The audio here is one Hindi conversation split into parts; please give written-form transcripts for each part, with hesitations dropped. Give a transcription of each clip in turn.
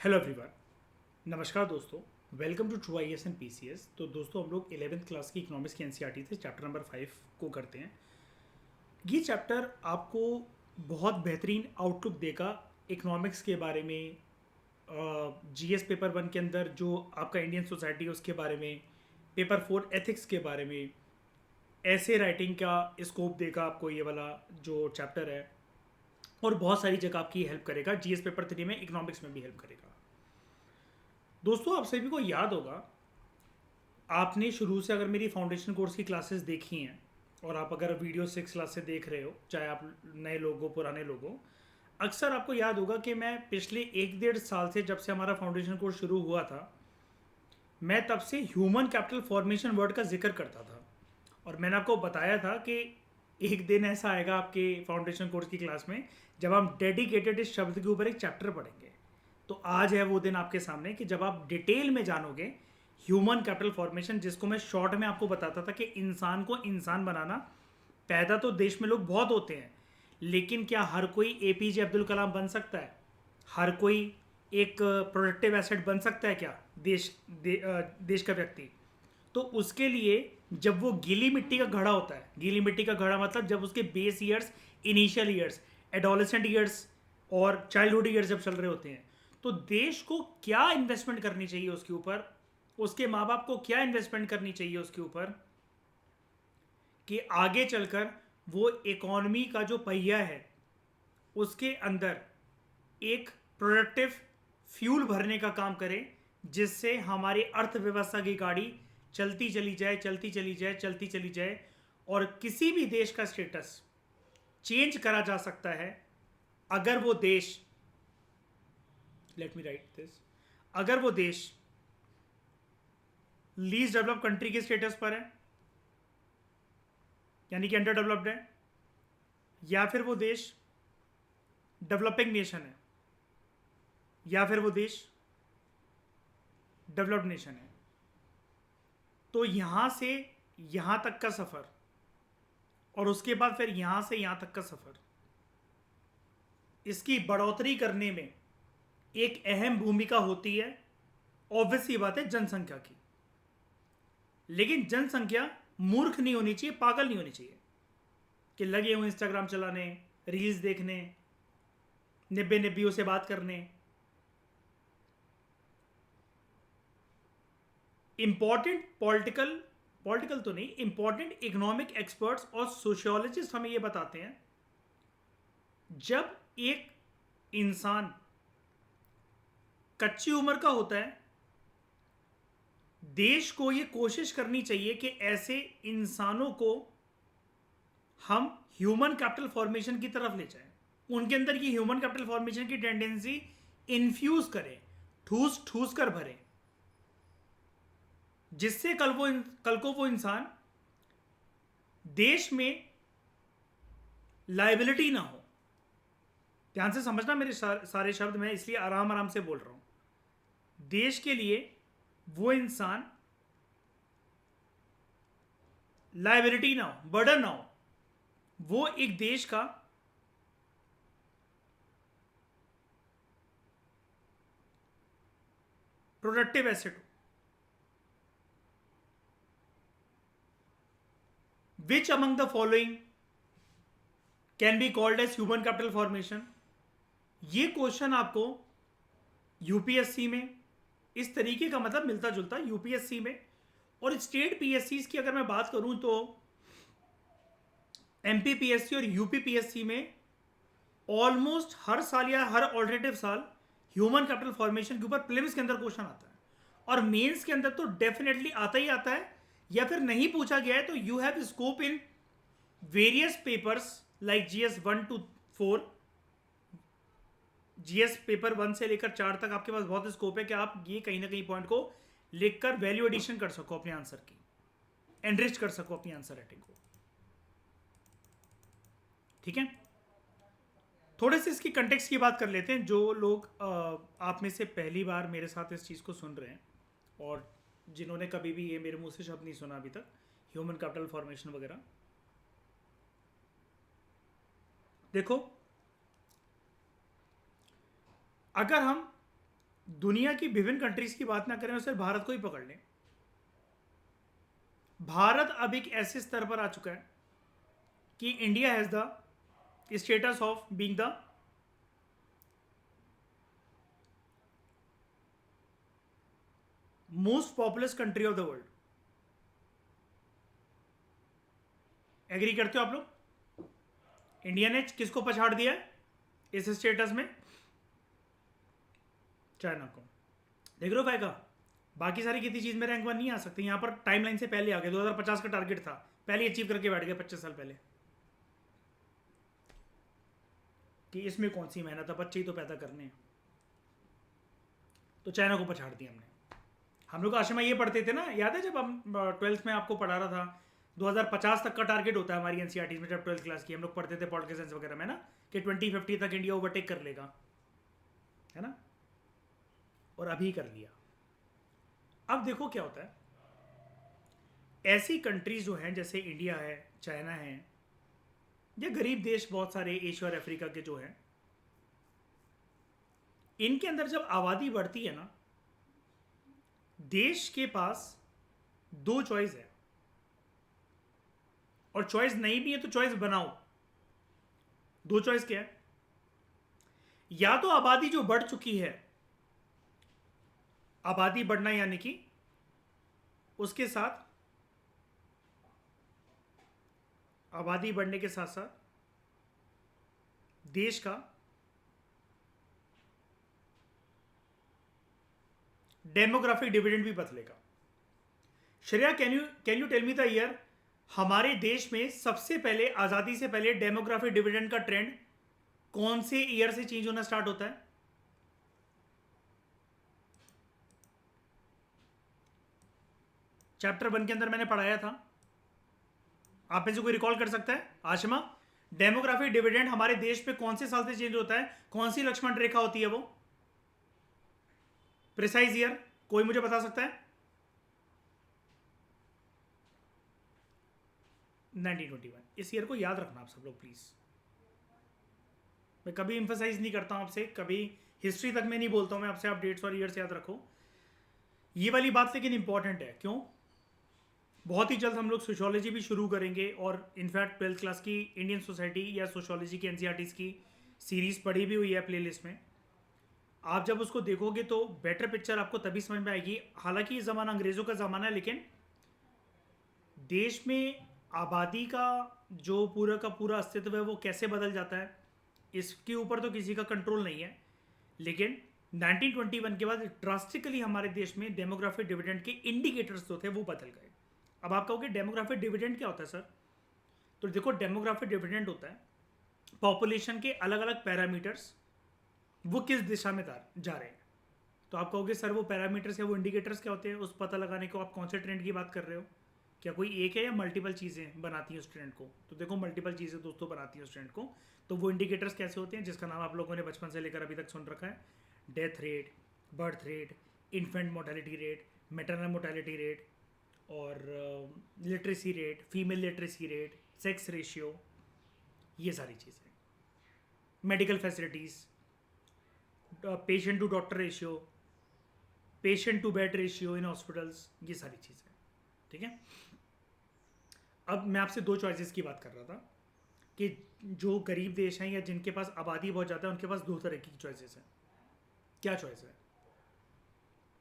Hello everyone. नमस्कार दोस्तों। Welcome to true I S and P C S. तो दोस्तों हम लोग 11th क्लास की इकोनॉमिक्स की एनसीईआरटी से चैप्टर नंबर 5 को करते हैं। ये चैप्टर आपको बहुत बेहतरीन आउटलुक देगा इकोनॉमिक्स के बारे में। जीएस पेपर 1 के अंदर जो आपका इंडियन सोसाइटी है उसके बारे में, पेपर 4 एथिक्स के बारे में, ऐसे राइटिंग का स्कोप देगा आपको ये वाला जो चैप्टर है। और बहुत सारी जगह आपकी हेल्प करेगा। जीएस पेपर 3 में, इकोनॉमिक्स में भी हेल्प करेगा। दोस्तों आप सभी को याद होगा, आपने शुरू से अगर मेरी फाउंडेशन कोर्स की क्लासेस देखी हैं और आप अगर वीडियो 6 क्लास से देख रहे हो, चाहे आप नए लोग हो पुराने लोग हो, अक्सर आपको याद होगा कि मैं पिछले 1-1.5 साल से, जब से हमारा फाउंडेशन कोर्स शुरू हुआ था, मैं तब से ह्यूमन कैपिटल फॉर्मेशन वर्ड का जिक्र करता था। और मैंने आपको बताया था कि एक दिन ऐसा आएगा आपके फाउंडेशन कोर्स की क्लास में जब हम डेडिकेटेड इस शब्द के ऊपर एक चैप्टर पढ़ेंगे। तो आज है वो दिन आपके सामने कि जब आप डिटेल में जानोगे ह्यूमन कैपिटल फॉर्मेशन, जिसको मैं शॉर्ट में आपको बताता था कि इंसान को इंसान बनाना। पैदा तो देश में लोग बहुत होते हैं, लेकिन क्या हर कोई एपीजे अब्दुल कलाम बन सकता है? हर कोई एक प्रोडक्टिव एसेट बन सकता है क्या देश का व्यक्ति? तो उसके लिए जब वो गीली मिट्टी का घड़ा होता है, गीली मिट्टी का घड़ा मतलब जब उसके base years, initial years, adolescent years और चाइल्डहुड ईयर्स जब चल रहे होते हैं, तो देश को क्या इन्वेस्टमेंट करनी चाहिए उसके ऊपर, उसके माँ बाप को क्या इन्वेस्टमेंट करनी चाहिए उसके ऊपर, कि आगे चलकर वो इकोनॉमी का जो पहिया है उसके अंदर एक प्रोडक्टिव फ्यूल भरने का काम करे, जिससे हमारी अर्थव्यवस्था की गाड़ी चलती चली जाए, चलती चली जाए, चलती चली जाए। और किसी भी देश का स्टेटस चेंज करा जा सकता है अगर वो देश, लेट मी राइट दिस, अगर वो देश लीस्ट डेवलप कंट्री के स्टेटस पर है, यानी कि अंडर डेवलप्ड है, या फिर वो देश डेवलपिंग नेशन है, या फिर वो देश डेवलप्ड नेशन है। तो यहां से यहां तक का सफर और उसके बाद फिर यहां से यहां तक का सफर, इसकी बढ़ोतरी करने में एक अहम भूमिका होती है, ऑब्वियस सी बात है, जनसंख्या की। लेकिन जनसंख्या मूर्ख नहीं होनी चाहिए, पागल नहीं होनी चाहिए कि लगे हुए इंस्टाग्राम चलाने, रील्स देखने, निब्बे निब्बियों से बात करने। इंपॉर्टेंट पॉलिटिकल पॉलिटिकल तो नहीं, इंपॉर्टेंट इकोनॉमिक एक्सपर्ट्स और सोशियोलॉजिस्ट हमें यह बताते हैं, जब एक इंसान कच्ची उम्र का होता है, देश को यह कोशिश करनी चाहिए कि ऐसे इंसानों को हम ह्यूमन कैपिटल फॉर्मेशन की तरफ ले जाएं, उनके अंदर ये ह्यूमन कैपिटल फॉर्मेशन की टेंडेंसी इन्फ्यूज करें, ठूस ठूस कर भरें, जिससे कल को वो इंसान देश में लाइबिलिटी ना हो। ध्यान से समझना मेरे सारे शब्द, मैं इसलिए आराम आराम से बोल रहा हूं। देश के लिए वो इंसान लाइबिलिटी ना हो, बर्डन ना हो, वो एक देश का प्रोडक्टिव एसेट हो। Which among the following can be called as human capital formation? ये क्वेश्चन आपको यूपीएससी में इस तरीके का मतलब मिलता जुलता यूपीएससी में, और स्टेट पीएससी की अगर मैं बात करूं तो एमपी पीएससी और यूपी पीएससी में ऑलमोस्ट हर साल या हर ऑल्टरनेटिव साल ह्यूमन कैपिटल फॉर्मेशन के ऊपर प्रीलिम्स के अंदर क्वेश्चन आता है, और मेंस के अंदर तो डेफिनेटली आता ही आता है। या फिर नहीं पूछा गया है तो you have scope in various papers like GS 1 to 4, GS paper 1 से लेकर 4 तक आपके पास बहुत स्कोप है कि आप ये कहीं ना कहीं पॉइंट को लिखकर वैल्यू एडिशन कर सको अपने आंसर की, एनरिच कर सको अपनी आंसर राइटिंग को। ठीक है, थोड़े से इसकी कंटेक्स्ट की बात कर लेते हैं। जो लोग आप में से पहली बार मेरे साथ इस चीज़ को सुन रहे हैं और जिन्होंने कभी भी ये मेरे मुंह से शब्द नहीं सुना अभी तक, ह्यूमन कैपिटल फॉर्मेशन वगैरह, देखो, अगर हम दुनिया की विभिन्न कंट्रीज की बात ना करें और सिर्फ भारत को ही पकड़ लें, भारत अब एक ऐसे स्तर पर आ चुका है कि India has the status of being the most populous country of the world. Agree करते हो आप लोग? इंडिया ने किसको पछाड़ दिया है इस स्टेटस में? चाइना को। देख रहे हो का बाकी सारी किसी चीज में रैंक वन नहीं आ सकती, यहां पर टाइमलाइन से पहले आ गए, 2050 का टारगेट था, पहले अचीव करके बैठ गए 25 साल पहले। कि इसमें कौन सी मेहनत है, बच्चे ही तो पैदा करने हैं। तो चाइना को पछाड़ दिया हमने। हम लोग आश्रमा ये पढ़ते थे ना, याद है जब हम 12th में आपको पढ़ा रहा था 2050 तक का टारगेट होता है हमारी एनसीईआरटी में, जब 12th क्लास की हम लोग पढ़ते थे पॉलिटिकल साइंस वगैरह में ना, कि 2050 तक इंडिया ओवरटेक कर लेगा, है ना, और अभी कर लिया। अब देखो क्या होता है, ऐसी कंट्रीज जो हैं जैसे इंडिया है, चाइना है, या गरीब देश बहुत सारे एशिया और अफ्रीका के जो हैं, इनके अंदर जब आबादी बढ़ती है ना, देश के पास दो चॉइस है, और चॉइस नहीं भी है तो चॉइस बनाओ। दो चॉइस क्या है? या तो आबादी जो बढ़ चुकी है, आबादी बढ़ना यानी कि उसके साथ आबादी बढ़ने के साथ साथ देश का डेमोग्राफिक डिविडेंड भी बदलेगा। Shreya, can you tell me the year हमारे देश में सबसे पहले, आजादी से पहले डेमोग्राफिक डिविडेंड का ट्रेंड कौन से ईयर से चेंज होना स्टार्ट होता है? चैप्टर 1 के अंदर मैंने पढ़ाया था, आप में से कोई रिकॉल कर सकता है? आशमा, डेमोग्राफिक डिविडेंड हमारे देश पे कौन से साल से चेंज होता है? कौन सी लक्ष्मण रेखा होती है वो? प्रिसाइज ईयर कोई मुझे बता सकता है? 1921। इस ईयर को याद रखना आप सब लोग प्लीज। मैं कभी इंफेसाइज नहीं करता हूं आपसे, कभी हिस्ट्री तक में नहीं बोलता हूं मैं आपसे, आप डेट्स और ईयर्स याद रखो। ये वाली बात लेकिन इंपॉर्टेंट है। क्यों? बहुत ही जल्द हम लोग सोशियोलॉजी भी शुरू करेंगे, और इनफैक्ट 12th क्लास की इंडियन सोसाइटी या सोशियोलॉजी की एनसीईआरटीज़ की सीरीज पढ़ी भी हुई है प्लेलिस्ट में। आप जब उसको देखोगे तो बेटर पिक्चर आपको तभी समझ में आएगी। हालांकि ये ज़माना अंग्रेज़ों का ज़माना है, लेकिन देश में आबादी का जो पूरा का पूरा अस्तित्व है वो कैसे बदल जाता है, इसके ऊपर तो किसी का कंट्रोल नहीं है। लेकिन 1921 के बाद ड्रास्टिकली हमारे देश में डेमोग्राफिक डिविडेंड के इंडिकेटर्स जो थे वो बदल गए। अब आप कहोगे डेमोग्राफिक डिविडेंड क्या होता है सर? तो देखो, डेमोग्राफिक डिविडेंड होता है पॉपुलेशन के अलग अलग पैरामीटर्स वो किस दिशा में जा रहे हैं। तो आप कहोगे सर वो पैरामीटर्स या वो इंडिकेटर्स क्या होते हैं? उस पता लगाने को आप कौन से ट्रेंड की बात कर रहे हो? क्या कोई एक है या मल्टीपल चीज़ें बनाती हैं उस ट्रेंड को? तो देखो, मल्टीपल चीज़ें दोस्तों बनाती हैं उस ट्रेंड को। तो वो इंडिकेटर्स कैसे होते हैं, जिसका नाम आप लोगों ने बचपन से लेकर अभी तक सुन रखा है? Death rate, birth rate, infant mortality rate, maternal mortality rate, और literacy rate, female literacy rate, sex ratio, ये सारी चीज़ें, medical facilities, patient to doctor ratio, patient to bed ratio in hospitals, ये सारी चीज़ें। ठीक है, अब मैं आपसे दो चॉइसेस की बात कर रहा था कि जो गरीब देश हैं या जिनके पास आबादी बहुत ज़्यादा है उनके पास दो तरह की चॉइसेस हैं। क्या चॉइस है?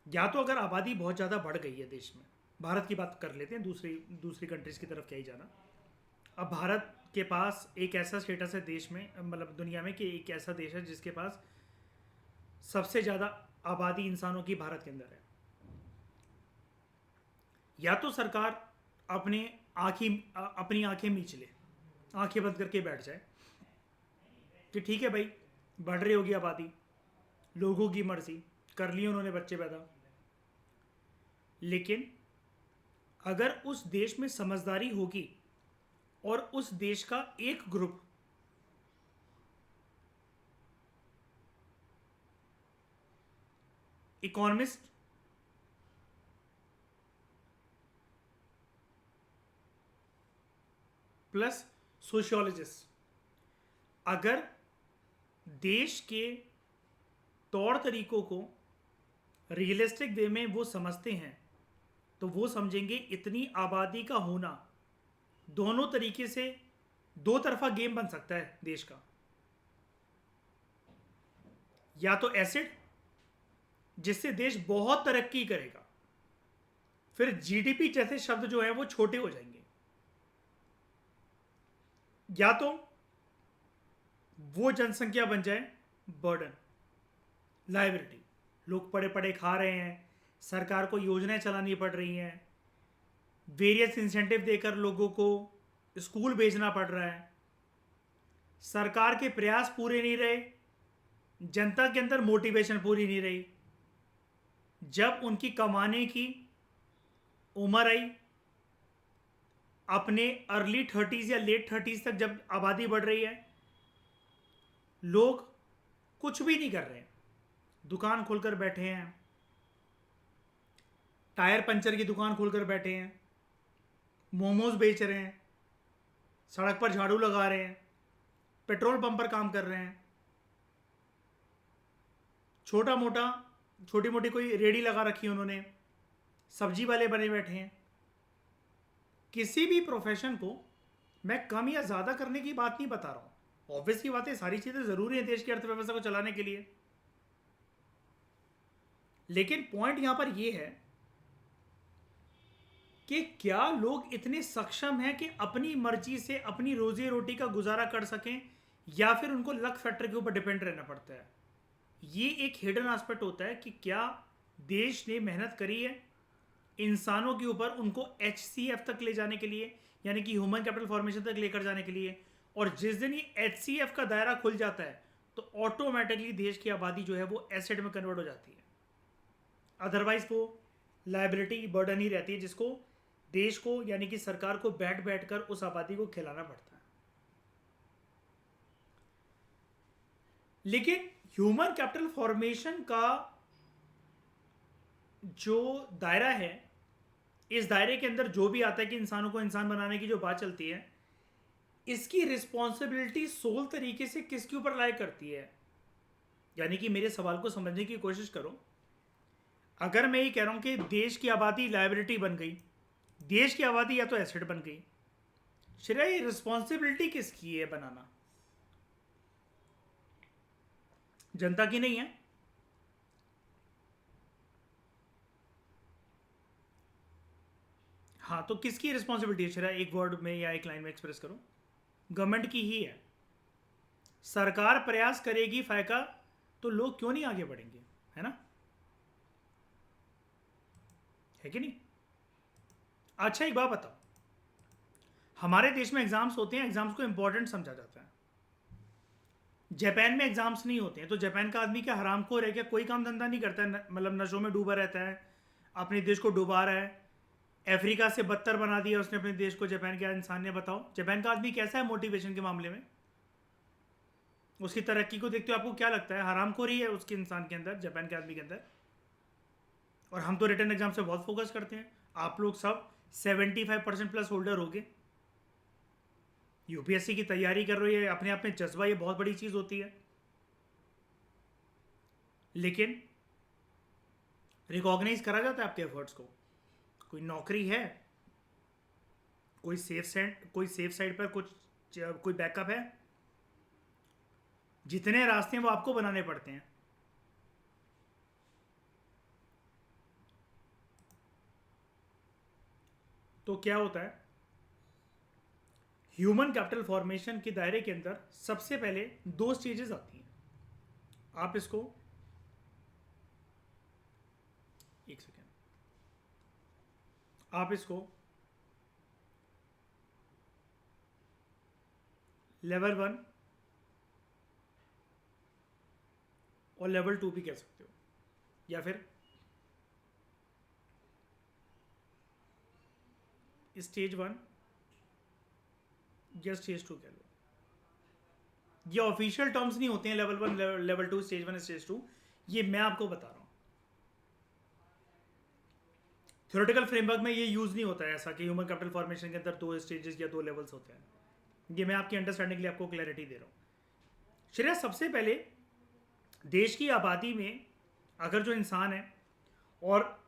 या तो अगर आबादी बहुत ज़्यादा बढ़ गई है देश में, भारत की बात कर लेते हैं, दूसरी दूसरी कंट्रीज़ की तरफ क्या ही जाना। अब भारत के पास एक ऐसा स्टेटस है देश में, मतलब दुनिया में, कि एक ऐसा देश है जिसके पास सबसे ज़्यादा आबादी इंसानों की भारत के अंदर है। या तो सरकार अपनी आंखें मीच ले, आंखें बंद करके बैठ जाए कि ठीक है भाई, बढ़ रही होगी आबादी, लोगों की मर्जी, कर लिए उन्होंने बच्चे पैदा। लेकिन अगर उस देश में समझदारी होगी और उस देश का एक ग्रुप इकोनॉमिस्ट, प्लस सोशियोलॉजिस्ट, अगर देश के तौर तरीकों को रियलिस्टिक वे में वो समझते हैं तो वो समझेंगे इतनी आबादी का होना दोनों तरीके से दो तरफा गेम बन सकता है देश का। या तो एसिड जिससे देश बहुत तरक्की करेगा, फिर जीडीपी जैसे शब्द जो है वो छोटे हो जाएंगे। या तो वो जनसंख्या बन जाए बर्डन, लाइबिलिटी, लोग पड़े पड़े खा रहे हैं, सरकार को योजनाएं चलानी पड़ रही हैं, वेरियस इंसेंटिव देकर लोगों को स्कूल भेजना पड़ रहा है, सरकार के प्रयास पूरे नहीं रहे, जनता के अंदर मोटिवेशन पूरी नहीं रही। जब उनकी कमाने की उम्र आई, अपने अर्ली 30s या लेट 30s तक जब आबादी बढ़ रही है, लोग कुछ भी नहीं कर रहे हैं, दुकान खोलकर बैठे हैं, टायर पंचर की दुकान खोलकर बैठे हैं, मोमोज बेच रहे हैं, सड़क पर झाड़ू लगा रहे हैं, पेट्रोल पंप पर काम कर रहे हैं, छोटी मोटी कोई रेडी लगा रखी है उन्होंने, सब्जी वाले बने बैठे हैं। किसी भी प्रोफेशन को मैं कम या ज़्यादा करने की बात नहीं बता रहा हूँ, ऑब्वियस की बात है, सारी चीज़ें ज़रूरी है देश की अर्थव्यवस्था को चलाने के लिए। लेकिन पॉइंट यहां पर यह है कि क्या लोग इतने सक्षम हैं कि अपनी मर्जी से अपनी रोजी रोटी का गुजारा कर सकें, या फिर उनको लक फैक्टर के ऊपर डिपेंड रहना पड़ता है। ये एक हिडन एस्पेक्ट होता है कि क्या देश ने मेहनत करी है इंसानों के ऊपर उनको HCF तक ले जाने के लिए, यानी कि ह्यूमन कैपिटल फॉर्मेशन तक लेकर जाने के लिए। और जिस दिन ये HCF का दायरा खुल जाता है तो ऑटोमेटिकली देश की आबादी जो है वो एसेट में कन्वर्ट हो जाती है। अदरवाइज वो लायबिलिटी बर्डन ही रहती है, जिसको देश को यानी कि सरकार को बैठ बैठ कर उस आबादी को खिलाना पड़ता है। लेकिन ह्यूमन कैपिटल फॉर्मेशन का जो दायरा है, इस दायरे के अंदर जो भी आता है कि इंसानों को इंसान बनाने की जो बात चलती है, इसकी रिस्पॉन्सिबिलिटी सोल तरीके से किसके ऊपर लाया करती है। यानी कि मेरे सवाल को समझने की कोशिश करो। अगर मैं ये कह रहा हूं कि देश की आबादी लायबिलिटी बन गई, देश की आबादी या तो एसेट बन गई, श्रेया ये रिस्पॉन्सिबिलिटी किसकी है बनाना? जनता की नहीं है। हाँ, तो किसकी रिस्पॉन्सिबिलिटी है श्रेया? एक वर्ड में या एक लाइन में एक्सप्रेस करो। गवर्नमेंट की ही है। सरकार प्रयास करेगी फायका तो लोग क्यों नहीं आगे बढ़ेंगे, है ना? है कि नहीं? अच्छा, एक बात बताओ, हमारे देश में एग्जाम्स होते हैं, एग्जाम्स को इंपॉर्टेंट समझा जाता है। जापान में एग्जाम्स नहीं होते हैं, तो जापान का आदमी क्या हरामखोर है क्या? कोई काम धंधा नहीं करता है, मतलब नशों में डूबा रहता है, अपने देश को डुबा रहा है, अफ्रीका से बदतर बना दिया उसने अपने देश को। जापान के इंसान ने, बताओ जापान का आदमी कैसा है मोटिवेशन के मामले में? उसकी तरक्की को देखते हो आपको क्या लगता है? हरामखोरी है उसके इंसान के अंदर, जापान के आदमी के अंदर। और हम तो रिटर्न एग्जाम से बहुत फोकस करते हैं। आप लोग सब 75% प्लस होल्डर हो गए, यूपीएससी की तैयारी कर रही है, अपने आप में जज्बा, ये बहुत बड़ी चीज होती है। लेकिन रिकॉग्नाइज करा जाता है आपके एफर्ट्स को? कोई नौकरी है, कोई सेफ साइड पर कुछ, कोई बैकअप है? जितने रास्ते हैं वो आपको बनाने पड़ते हैं। तो क्या होता है, ह्यूमन कैपिटल फॉर्मेशन के दायरे के अंदर सबसे पहले दो स्टेजेस आती हैं। आप इसको एक सेकेंड, आप इसको लेवल 1 और लेवल 2 भी कह सकते हो, या फिर स्टेज 1 या स्टेज 2 कह लो। ये ऑफिशियल टर्म्स नहीं होते हैं, लेवल 1, लेवल 2, स्टेज 1, स्टेज 2। ये मैं आपको बता रहा हूं। थ्योरेटिकल फ्रेमवर्क में ये यूज नहीं होता है ऐसा कि ह्यूमन कैपिटल फॉर्मेशन के अंदर 2 स्टेजेस या 2 लेवल्स होते हैं। ये मैं आपकी अंडरस्टैंडिंग के लिए आपको क्लैरिटी दे रहा हूं। श्रेया, सबसे पहले देश की आबादी में अगर जो इंसान है और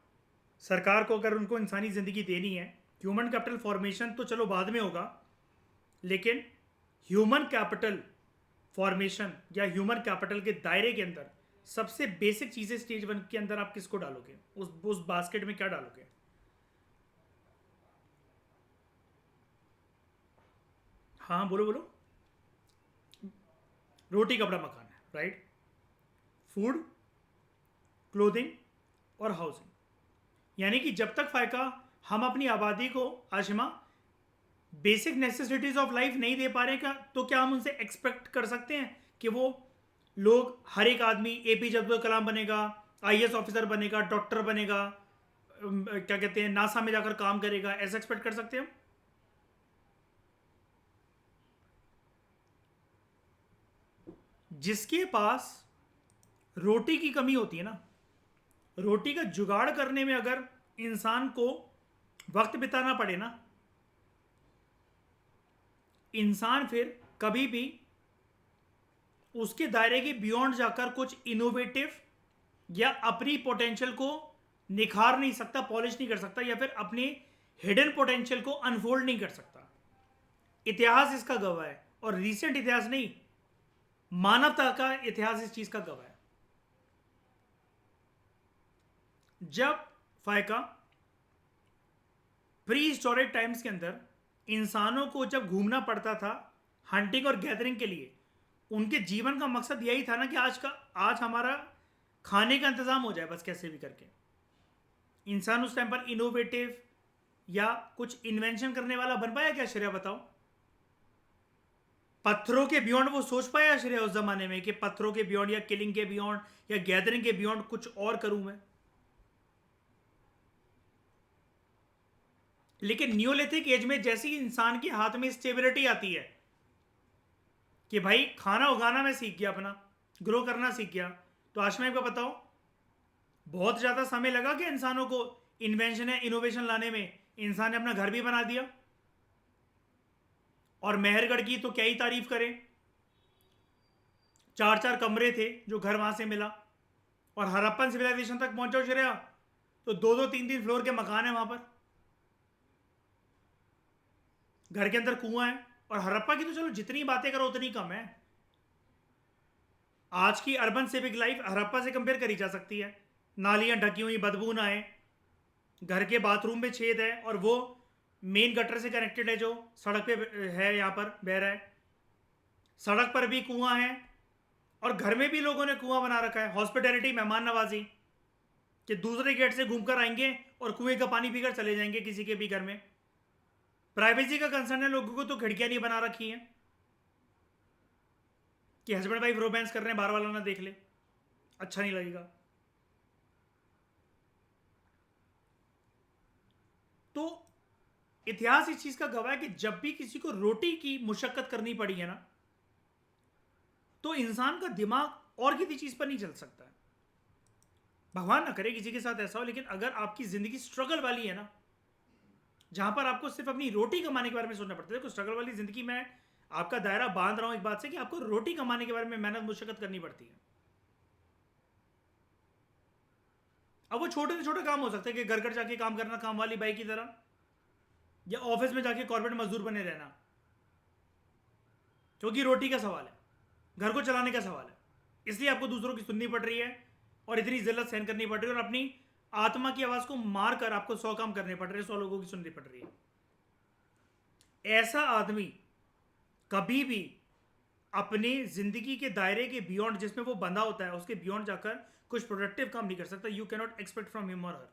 सरकार को अगर उनको इंसानी ज़िंदगी देनी है, ह्यूमन कैपिटल फॉर्मेशन तो चलो बाद में होगा, लेकिन ह्यूमन कैपिटल फॉर्मेशन या ह्यूमन कैपिटल के दायरे के अंदर सबसे बेसिक चीज़ें स्टेज 1 के अंदर आप किसको डालोगे, उस बास्केट में क्या डालोगे? हाँ बोलो बोलो। रोटी कपड़ा मकान है, राइट। फूड, क्लोथिंग और हाउसिंग। यानी कि जब तक फायका हम अपनी आबादी को Ashima basic necessities of life नहीं दे पा रहे का, तो क्या हम उनसे एक्सपेक्ट कर सकते हैं कि वो लोग, हर एक आदमी एपीजे अब्दुल कलाम बनेगा, आईएएस ऑफिसर बनेगा, डॉक्टर बनेगा, क्या कहते हैं, नासा में जाकर काम करेगा, ऐसा एक्सपेक्ट कर सकते हैं हम? जिसके पास रोटी की कमी होती है ना, रोटी का जुगाड़ करने में अगर इंसान को वक्त बिताना पड़े ना, इंसान फिर कभी भी उसके दायरे के बियॉन्ड जाकर कुछ इनोवेटिव या अपनी पोटेंशियल को निखार नहीं सकता, पॉलिश नहीं कर सकता, या फिर अपने हिडन पोटेंशियल को अनफोल्ड नहीं कर सकता। इतिहास इसका गवाह है, और रीसेंट इतिहास नहीं, मानवता का इतिहास इस चीज का गवाह है। जब फायका प्री हिस्टोरिक टाइम्स के अंदर इंसानों को जब घूमना पड़ता था हंटिंग और गैदरिंग के लिए, उनके जीवन का मकसद यही था ना कि आज हमारा खाने का इंतजाम हो जाए, बस कैसे भी करके। इंसान उस टाइम पर इनोवेटिव या कुछ इन्वेंशन करने वाला बन पाया क्या, श्रेया बताओ? पत्थरों के बियॉन्ड वो सोच पाया श्रेया उस जमाने में कि पत्थरों के बियॉन्ड या किलिंग के बियॉन्ड या गैदरिंग के बियॉन्ड कुछ और करूं मैं? लेकिन न्यूलिथिक एज में जैसे ही इंसान के हाथ में स्टेबिलिटी आती है कि भाई खाना उगाना मैं सीख गया, अपना ग्रो करना सीख गया, तो आशमा को बताओ, बहुत ज़्यादा समय लगा कि इंसानों को इन्वेंशन या इनोवेशन लाने में? इंसान ने अपना घर भी बना दिया, और मेहरगढ़ की तो क्या ही तारीफ करें, 4-4 कमरे थे जो घर वहां से मिला। और हड़प्पन सिविलाइजेशन तक पहुंचो श्रेया, तो 2-2 3-3 फ्लोर के मकान है वहां पर, घर के अंदर कुआं है। और हड़प्पा की तो चलो जितनी बातें करो उतनी कम है। आज की अर्बन सिविक लाइफ हड़प्पा से कंपेयर करी जा सकती है। नालियां ढकी हुई, बदबू ना आए, घर के बाथरूम में छेद है, और वो मेन गटर से कनेक्टेड है जो सड़क पे है, यहाँ पर बह रहा है, सड़क पर भी कुआं है, और घर में भी लोगों ने कुआं बना रखा है। हॉस्पिटैलिटी, मेहमान नवाजी, कि दूसरे गेट से घूमकर आएंगे और कुएं का पानी पीकर चले जाएंगे किसी के भी घर में। प्राइवेसी का कंसर्न है लोगों को, तो खिड़कियां नहीं बना रखी हैं कि हस्बैंड वाइफ रोमांस कर रहे हैं, बाहर वाला ना देख ले, अच्छा नहीं लगेगा। तो इतिहास इस चीज का गवाह है कि जब भी किसी को रोटी की मुशक्कत करनी पड़ी है ना, तो इंसान का दिमाग और किसी चीज पर नहीं चल सकता है। भगवान ना करे किसी के साथ ऐसा हो, लेकिन अगर आपकी जिंदगी स्ट्रगल वाली है ना, जहां पर आपको सिर्फ अपनी रोटी कमाने के बारे में सोचना पड़ता है, देखो स्ट्रगल वाली जिंदगी में आपका दायरा बांध रहा हूं एक बात से कि आपको रोटी कमाने के बारे में मेहनत मुशक्कत करनी पड़ती है। अब वो छोटे से छोटे काम हो सकते हैं कि घर घर जाके काम करना काम वाली बाई की तरह, या ऑफिस में जाके कॉर्पोरेट मजदूर बने रहना, क्योंकि रोटी का सवाल है, घर को चलाने का सवाल है, इसलिए आपको दूसरों की सुननी पड़ रही है और इतनी जिल्लत सहन करनी पड़ रही है, और अपनी आत्मा की आवाज को मार कर आपको 100 काम करने पड़ रहे हैं, 100 लोगों की सुननी पड़ रही है। ऐसा आदमी कभी भी अपने जिंदगी के दायरे के बियॉन्ड, जिसमें वो बंधा होता है, उसके बियॉन्ड जाकर कुछ प्रोडक्टिव काम नहीं कर सकता। You can not expect from him और हर,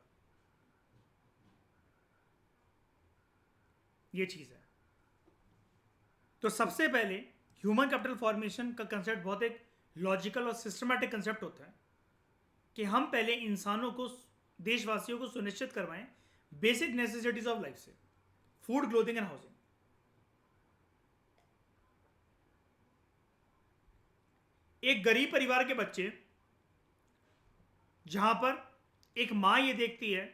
ये चीज है। तो सबसे पहले ह्यूमन कैपिटल फॉर्मेशन का कंसेप्ट बहुत एक लॉजिकल और सिस्टमैटिक कंसेप्ट होता है कि हम पहले इंसानों को, देशवासियों को सुनिश्चित करवाएं बेसिक नेसेसिटीज ऑफ लाइफ से, फूड, क्लोथिंग एंड हाउसिंग। एक गरीब परिवार के बच्चे, जहां पर एक मां ये देखती है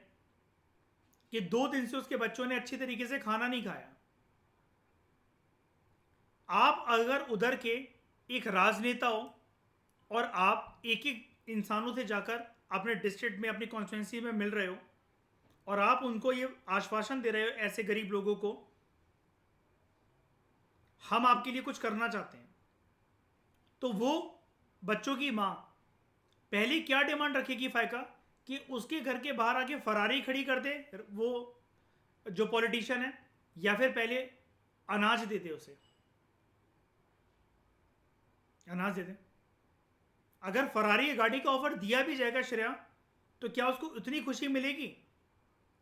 कि 2 दिन से उसके बच्चों ने अच्छी तरीके से खाना नहीं खाया, आप अगर उधर के एक राजनेता हो और आप एक एक इंसानों से जाकर अपने डिस्ट्रिक्ट में, अपनी कॉन्स्टिट्यूंसी में मिल रहे हो और आप उनको ये आश्वासन दे रहे हो ऐसे गरीब लोगों को, हम आपके लिए कुछ करना चाहते हैं, तो वो बच्चों की माँ पहली क्या डिमांड रखेगी फायका, कि उसके घर के बाहर आके फरारी खड़ी कर दे वो जो पॉलिटिशियन है, या फिर पहले अनाज दे दे, उसे अनाज दे दे। अगर फरारी गाड़ी का ऑफर दिया भी जाएगा श्रेया, तो क्या उसको उतनी खुशी मिलेगी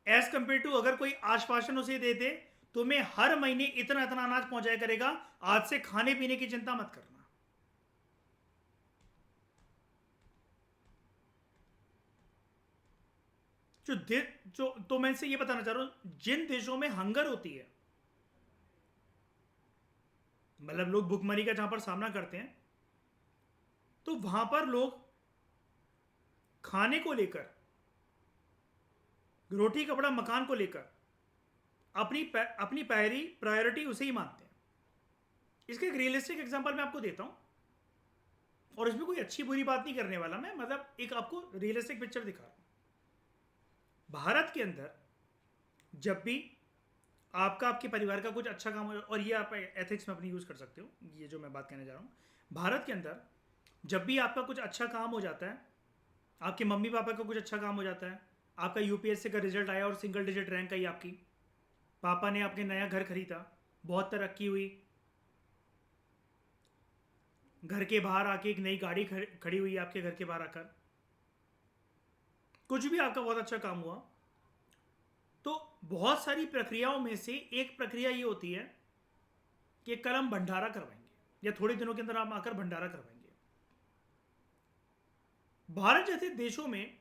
एज कंपेयर टू अगर कोई आश्वासन उसे दे दे तुम्हें हर महीने इतना इतना अनाज पहुंचाया करेगा, आज से खाने पीने की चिंता मत करना। जो तो मैं इनसे ये बताना चाह रहा हूं, जिन देशों में हंगर होती है, मतलब लोग भुखमरी का जहां पर सामना करते हैं, तो वहां पर लोग खाने को लेकर, रोटी कपड़ा मकान को लेकर अपनी पहली प्रायोरिटी उसे ही मानते हैं। इसका एक रियलिस्टिक एग्जांपल मैं आपको देता हूं, और इसमें कोई अच्छी बुरी बात नहीं करने वाला मैं, मतलब एक आपको रियलिस्टिक पिक्चर दिखा रहा हूं। भारत के अंदर जब भी आपका, आपके परिवार का कुछ अच्छा काम हो, और ये आप एथिक्स में अपनी यूज कर सकते हो, ये जो मैं बात कहने जा रहा हूं, भारत के अंदर जब भी आपका कुछ अच्छा काम हो जाता है, आपके मम्मी पापा का कुछ अच्छा काम हो जाता है, आपका यूपीएससी का रिजल्ट आया और सिंगल डिजिट रैंक आई आपकी, पापा ने आपके नया घर खरीदा, बहुत तरक्की हुई, घर के बाहर आके एक नई गाड़ी खड़ी हुई आपके घर के बाहर आकर, कुछ भी आपका बहुत अच्छा काम हुआ, तो बहुत सारी प्रक्रियाओं में से एक प्रक्रिया ये होती है कि कल हम भंडारा करवाएंगे, या थोड़े दिनों के अंदर आप आकर भंडारा करवाएंगे। भारत जैसे देशों में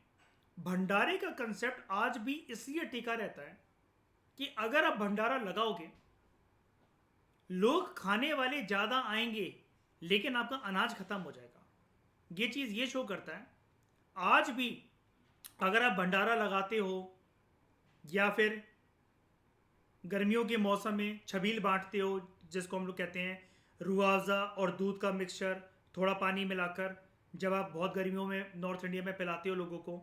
भंडारे का कंसेप्ट आज भी इसलिए टिका रहता है कि अगर आप भंडारा लगाओगे, लोग खाने वाले ज्यादा आएंगे, लेकिन आपका अनाज खत्म हो जाएगा। ये चीज ये शो करता है, आज भी अगर आप भंडारा लगाते हो या फिर गर्मियों के मौसम में छबील बांटते हो, जिसको हम लोग कहते हैं रुआवजा और दूध का मिक्सचर थोड़ा पानी मिलाकर, जब आप बहुत गर्मियों में नॉर्थ इंडिया में पिलाते हो लोगों को,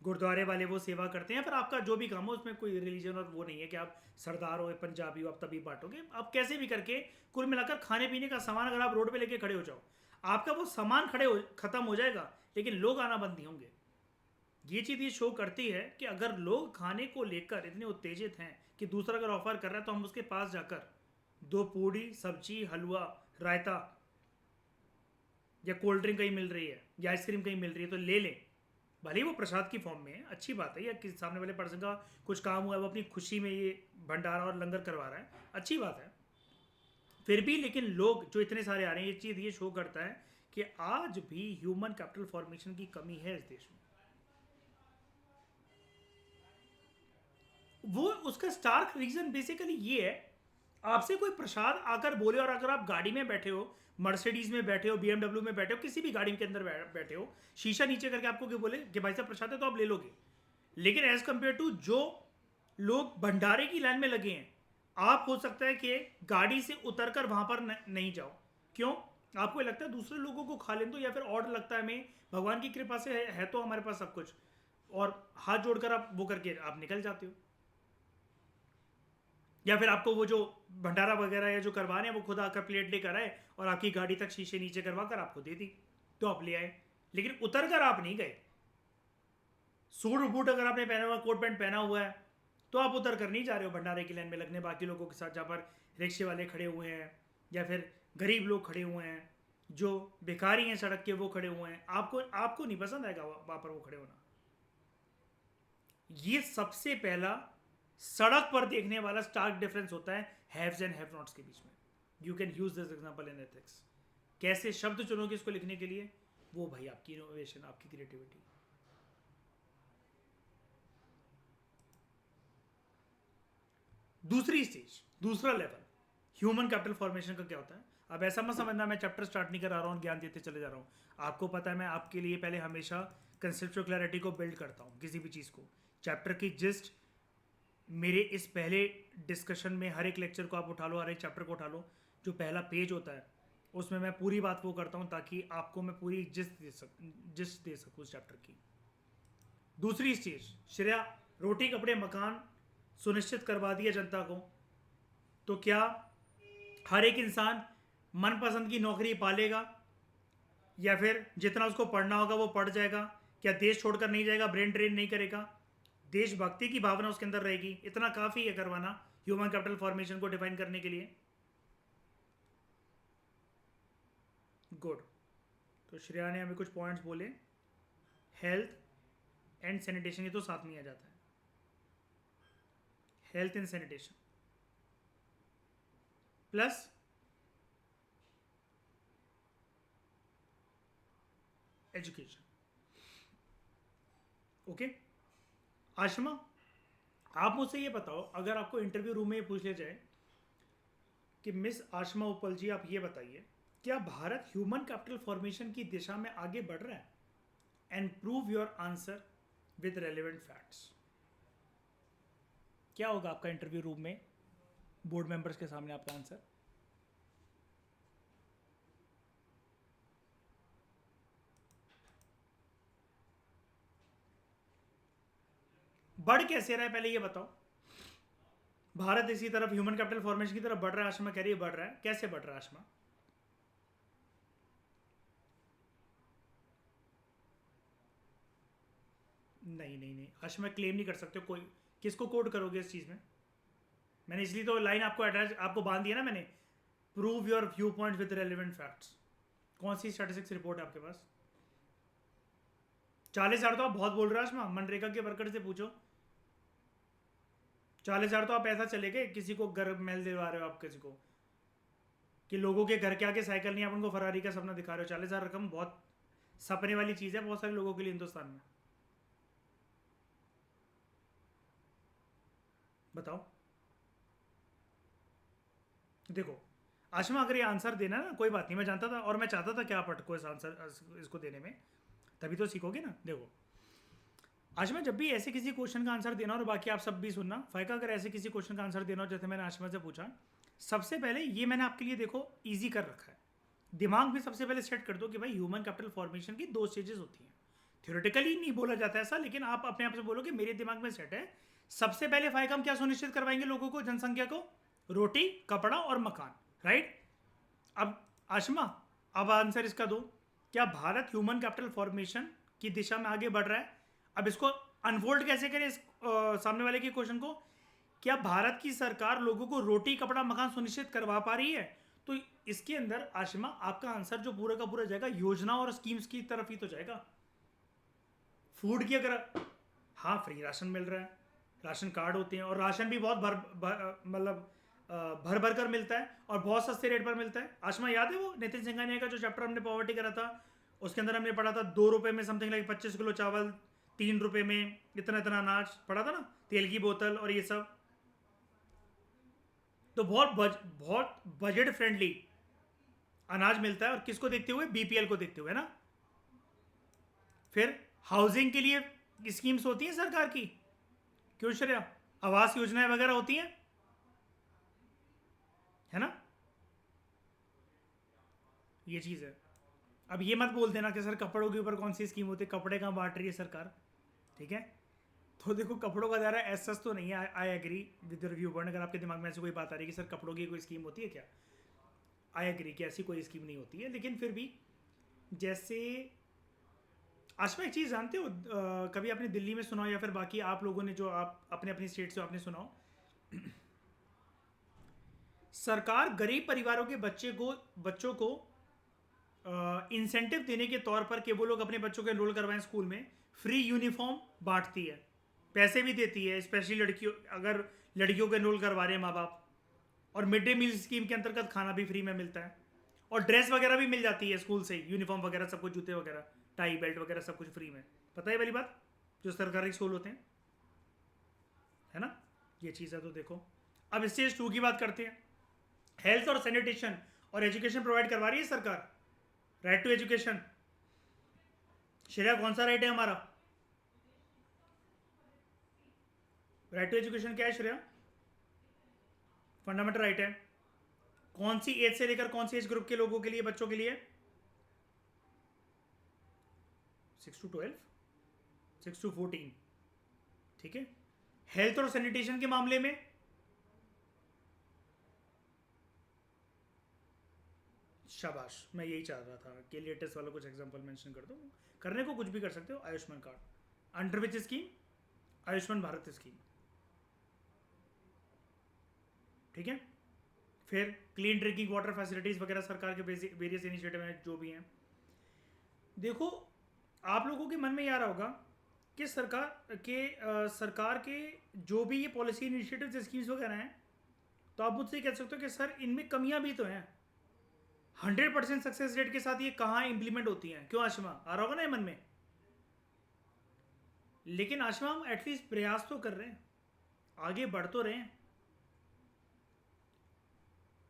गुरुद्वारे वाले वो सेवा करते हैं, फिर आपका जो भी काम हो उसमें कोई रिलीजन और वो नहीं है कि आप सरदार हो, पंजाबी हो, आप तभी बांटोगे, आप कैसे भी करके कुल मिलाकर खाने पीने का सामान अगर आप रोड पे लेके खड़े हो जाओ, आपका वो सामान खत्म हो जाएगा, लेकिन लोग आना बंद नहीं होंगे। ये चीज़ ये शो करती है कि अगर लोग खाने को लेकर इतने उत्तेजित हैं कि दूसरा अगर ऑफर कर रहा है तो हम उसके पास जाकर दो पूड़ी, सब्जी, हलवा, रायता या कोल्ड ड्रिंक कहीं मिल रही है या आइसक्रीम कहीं मिल रही है तो ले लें, भले ही वो प्रसाद की फॉर्म में है, अच्छी बात है, या किसी सामने वाले पर्सन का कुछ काम हुआ है, वो अपनी खुशी में ये भंडारा और लंगर करवा रहा है, अच्छी बात है, फिर भी लेकिन लोग जो इतने सारे आ रहे हैं, ये चीज़ ये शो करता है कि आज भी ह्यूमन कैपिटल फॉर्मेशन की कमी है इस देश में। वो उसका स्टार्क रीजन बेसिकली ये है, आपसे कोई प्रसाद आकर बोले, और अगर आप गाड़ी में बैठे हो, मर्सिडीज में बैठे हो, बीएमडब्ल्यू में बैठे हो, किसी भी गाड़ी के अंदर बैठे हो, शीशा नीचे करके आपको क्या बोले कि भाई साहब प्रसाद है, तो आप ले लोगे। लेकिन एज कंपेयर टू जो लोग भंडारे की लाइन में लगे हैं, आप हो सकता है कि गाड़ी से उतरकर वहां पर नहीं जाओ। क्यों? आपको लगता है दूसरे लोगों को खा लें तो, या फिर ऑर्डर लगता है हमें भगवान की कृपा से है तो हमारे पास सब कुछ, और हाथ जोड़कर आप वो करके आप निकल जाते हो, या फिर आपको वो जो भंडारा वगैरह या जो करवाने हैं वो खुद आकर प्लेट लेकर आए और आपकी गाड़ी तक शीशे नीचे करवा कर आपको दे दी, तो आप ले आए, लेकिन उतर कर आप नहीं गए। सूट बूट अगर आपने पहना हुआ, कोट पैंट पहना हुआ है, तो आप उतर कर नहीं जा रहे हो भंडारे की लाइन में लगने बाकी लोगों के साथ, जहाँ पर रिक्शे वाले खड़े हुए हैं या फिर गरीब लोग खड़े हुए हैं, जो भिखारी हैं सड़क के वो खड़े हुए हैं, आपको नहीं पसंद आएगा वहां पर वो खड़े होना। ये सबसे पहला सड़क पर देखने वाला स्टार्क डिफरेंस होता है हैव्स एंड हैव नॉट्स के बीच में। You can use this example in ethics. कैसे शब्द चुनोगे इसको लिखने के लिए, वो भाई आपकी इनोवेशन, आपकी क्रिएटिविटी। दूसरी स्टेज, दूसरा लेवल ह्यूमन कैपिटल फॉर्मेशन का क्या होता है। अब ऐसा मत समझना मैं चैप्टर स्टार्ट नहीं करा रहा हूँ, ज्ञान देते चले जा रहा हूँ। आपको पता है मैं आपके लिए पहले हमेशा कंसेप्चुअल क्लैरिटी को बिल्ड करता हूँ किसी भी चीज़ को। चैप्टर की जिस्ट मेरे इस पहले डिस्कशन में, हर एक लेक्चर को आप उठा लो, हर एक चैप्टर को उठा लो, जो पहला पेज होता है उसमें मैं पूरी बात वो करता हूँ ताकि आपको मैं पूरी जिस्ट दे सकूँ उस चैप्टर की। दूसरी चीज, श्रेया, रोटी कपड़े मकान सुनिश्चित करवा दिया जनता को, तो क्या हर एक इंसान मनपसंद की नौकरी पालेगा या फिर जितना उसको पढ़ना होगा वो पढ़ जाएगा? क्या देश छोड़कर नहीं जाएगा, ब्रेन ड्रेन नहीं करेगा, देशभक्ति की भावना उसके अंदर रहेगी? इतना काफ़ी है करवाना ह्यूमन कैपिटल फॉर्मेशन को डिफाइन करने के लिए। गुड। तो श्रेया ने हमें कुछ पॉइंट्स बोले। हेल्थ एंड सैनिटेशन, ये तो साथ में आ जाता है, health and sanitation plus education. Okay Ashma, आप मुझसे ये बताओ, अगर आपको इंटरव्यू रूम में ये पूछ लिया जाए कि मिस आशमा उपल जी, आप ये बताइए, क्या भारत ह्यूमन कैपिटल फॉर्मेशन की दिशा में आगे बढ़ रहा है? And prove your answer with relevant facts. क्या होगा आपका इंटरव्यू रूम में बोर्ड मेंबर्स के सामने आपका आंसर? बढ़ कैसे रहा है पहले ये बताओ। भारत इसी तरफ ह्यूमन कैपिटल फॉर्मेशन की तरफ बढ़ रहा है, आशमा कह रही है बढ़ रहा है, कैसे बढ़ रहा है आशमा? नहीं नहीं नहीं आशमा, क्लेम नहीं कर सकते कोई। किसको कोड करोगे इस चीज में? मैंने इसलिए तो लाइन आपको अटैच आपको बांध दिया ना मैंने, prove your view point with relevant facts. कौन सी स्टैटिस्टिक्स रिपोर्ट है आपके पास? 40,000 तो आप बहुत बोल रहे हो आशमा, मनरेगा के वर्कर से पूछो। 40,000 तो आप ऐसा चले गए, किसी को घर मेल दिलवा रहे हो आप किसी को, कि लोगों के घर के आगे साइकिल नहीं, आप उनको फरारी का सपना दिखा रहे हो। 40,000 रकम बहुत सपने वाली चीज़ है बहुत सारे लोगों के लिए हिंदुस्तान में। बताओ। देखो आशमा, अगर ये आंसर देना ना, कोई बात नहीं, मैं जानता था और मैं चाहता था कि आप अटको इस आंसर इसको देने में, तभी तो सीखोगे ना। देखो आशमा, जब भी ऐसे किसी क्वेश्चन का आंसर देना, और बाकी आप सब भी सुनना, फायका अगर ऐसे किसी क्वेश्चन का आंसर देना हो, जैसे मैंने आशमा से पूछा, सबसे पहले ये मैंने आपके लिए देखो ईजी कर रखा है, दिमाग भी सबसे पहले सेट कर दो कि भाई ह्यूमन कैपिटल फॉर्मेशन की 2 स्टेजेस होती हैं। थ्योरेटिकली नहीं बोला जाता ऐसा, लेकिन आप अपने आप से बोलो कि मेरे दिमाग में सेट है। सबसे पहले फायका हम क्या सुनिश्चित करवाएंगे लोगों को, जनसंख्या को? रोटी कपड़ा और मकान, राइट? अब आशमा, अब आंसर इसका दो, क्या भारत ह्यूमन कैपिटल फॉर्मेशन की दिशा में आगे बढ़ रहा है? अब इसको अनफोल्ड कैसे करें इस सामने वाले के क्वेश्चन को, क्या भारत की सरकार लोगों को रोटी कपड़ा मकान सुनिश्चित करवा पा रही है? तो इसके अंदर आशिमा आपका आंसर जो पूरा का पूरा जाएगा योजना और स्कीम्स की तरफ ही तो जाएगा। फूड की अगर, हाँ फ्री राशन मिल रहा है, राशन कार्ड होते हैं, और राशन भी बहुत मतलब भर भर कर मिलता है और बहुत सस्ते रेट पर मिलता है। आशमा याद है वो नितिन सिंघानिया का जो चैप्टर हमने पॉवर्टी करा था, उसके अंदर हमने पढ़ा था 2 रुपए में समथिंग लाइक 25 किलो चावल, 3 रुपए में इतना इतना अनाज, पढ़ा था ना, तेल की बोतल और ये सब। तो बहुत बजट फ्रेंडली अनाज मिलता है, और किसको देखते हुए? बीपीएल को देखते हुए ना। फिर हाउसिंग के लिए स्कीम्स होती हैं सरकार की, क्यों श्रेया? आवास योजनाएं वगैरह होती हैं, है ना? ये चीज़ है। अब ये मत बोल देना कि सर कपड़ों के ऊपर कौन सी स्कीम होती है, कपड़े कहाँ बांट रही है सरकार, ठीक है? तो देखो कपड़ों का दायरा एस तो नहीं है। I agree with your viewpoint. अगर आपके दिमाग में ऐसी कोई बात आ रही है कि सर कपड़ों की कोई स्कीम होती है क्या, आई एग्री कि ऐसी कोई स्कीम नहीं होती है, लेकिन फिर भी जैसे आशमा एक चीज़ जानते हो, कभी आपने दिल्ली में सुना हो या फिर बाकी आप लोगों ने जो आप अपने अपनी स्टेट से आपने सुना हो, सरकार गरीब परिवारों के बच्चों को इंसेंटिव देने के तौर पर कि वो लोग अपने बच्चों को एनरोल करवाएं स्कूल में, फ्री यूनिफॉर्म बांटती है, पैसे भी देती है, स्पेशली लड़कियों, अगर लड़कियों को एनरोल करवा रहे हैं माँ बाप। और मिड डे मील स्कीम के अंतर्गत खाना भी फ्री में मिलता है, और ड्रेस वगैरह भी मिल जाती है स्कूल से, यूनिफॉर्म वगैरह सब कुछ, जूते वगैरह, टाई बेल्ट वगैरह सब कुछ फ्री में। पता है वाली बात, जो सरकारी स्कूल होते हैं, है ना? ये चीज़ है। तो देखो अब स्टेज 2 की बात करते हैं। हेल्थ और सैनिटेशन और एजुकेशन प्रोवाइड करवा रही है सरकार, राइट टू एजुकेशन। श्रेया कौन सा राइट है हमारा? राइट टू एजुकेशन क्या है श्रेया? फंडामेंटल राइट है। कौन सी एज से लेकर कौन सी एज ग्रुप के लोगों के लिए, बच्चों के लिए? 6 to 12, 6 to 14, ठीक है। हेल्थ और सैनिटेशन के मामले में शाबाश, मैं यही चाह रहा था कि लेटेस्ट वाला कुछ एग्जांपल मेंशन कर दो। करने को कुछ भी कर सकते हो। Ayushman card, under which scheme? Ayushman Bharat scheme, ठीक है। फिर क्लीन ड्रिंकिंग वाटर फैसिलिटीज वगैरह सरकार के वेरियस इनिशिएटिव हैं जो भी हैं। देखो, आप लोगों के मन में ये आ रहा होगा कि सरकार के जो भी ये पॉलिसी इनिशिएटिव स्कीम्स वगैरह हैं, तो आप मुझसे कह सकते हो कि सर इनमें कमियां भी तो हैं। 100% सक्सेस रेट के साथ ये कहाँ इंप्लीमेंट होती हैं? क्यों आशिमा, आ रहा होगा ना ये मन में? लेकिन आशिमा, हम एटलीस्ट प्रयास तो कर रहे हैं, आगे बढ़ तो रहे हैं।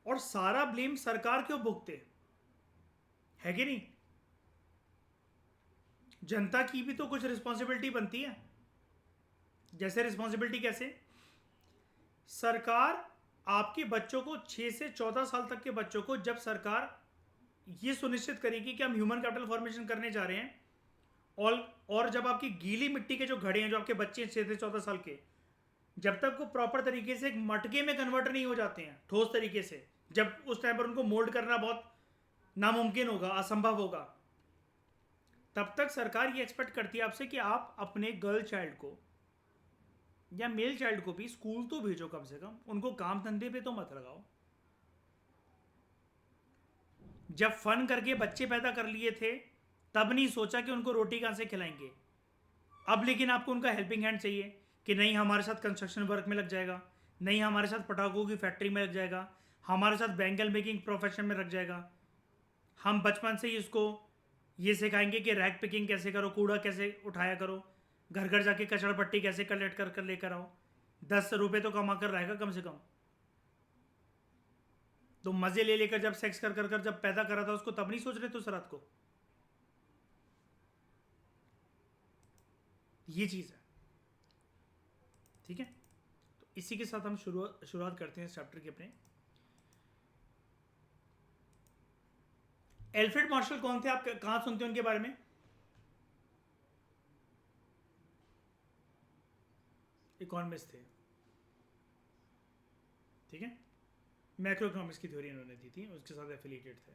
और सारा ब्लेम सरकार क्यों भुगते, है कि नहीं? जनता की भी तो कुछ रिस्पॉन्सिबिलिटी बनती है। जैसे रिस्पॉन्सिबिलिटी कैसे? सरकार आपके बच्चों को 6 से 14 साल तक के बच्चों को जब सरकार ये सुनिश्चित करेगी कि हम ह्यूमन कैपिटल फॉर्मेशन करने जा रहे हैं, और जब आपकी गीली मिट्टी के जो घड़े हैं, जो आपके बच्चे 6 से 14 साल के, जब तक वो प्रॉपर तरीके से एक मटके में कन्वर्ट नहीं हो जाते हैं ठोस तरीके से, जब उस टाइम पर उनको मोल्ड करना बहुत नामुमकिन होगा, असंभव होगा, तब तक सरकार ये एक्सपेक्ट करती है आपसे कि आप अपने गर्ल चाइल्ड को या मेल चाइल्ड को भी स्कूल तो भेजो कम से कम, उनको काम धंधे पे तो मत लगाओ। जब फन करके बच्चे पैदा कर लिए थे तब नहीं सोचा कि उनको रोटी कहां से खिलाएंगे। अब लेकिन आपको उनका हेल्पिंग हैंड चाहिए कि नहीं हमारे साथ कंस्ट्रक्शन वर्क में लग जाएगा, नहीं हमारे साथ पटाखों की फैक्ट्री में लग जाएगा, हमारे साथ बैंगल मेकिंग प्रोफेशन में लग जाएगा। हम बचपन से ही इसको ये सिखाएंगे कि रैक पिकिंग कैसे करो, कूड़ा कैसे उठाया करो, घर घर जाके कचरा पट्टी कैसे कलेक्ट कर कर लेकर आओ। 10 रुपये तो कमा कर रहेगा कम से कम। तो मजे ले लेकर जब सेक्स कर कर कर जब पैदा करा था उसको, तब नहीं सोच रहे तो रात को? ये चीज है, ठीक है। तो इसी के साथ हम शुरुआत करते हैं इस चैप्टर की अपने। एल्फ्रेड मार्शल कौन थे? आप कहां सुनते हैं उनके बारे में? इकोनॉमिस्ट थे, ठीक है। मैक्रो इकोनॉमिक्स की थ्योरी इन्होंने दी थी, उसके साथ एफिलिएटेड थे।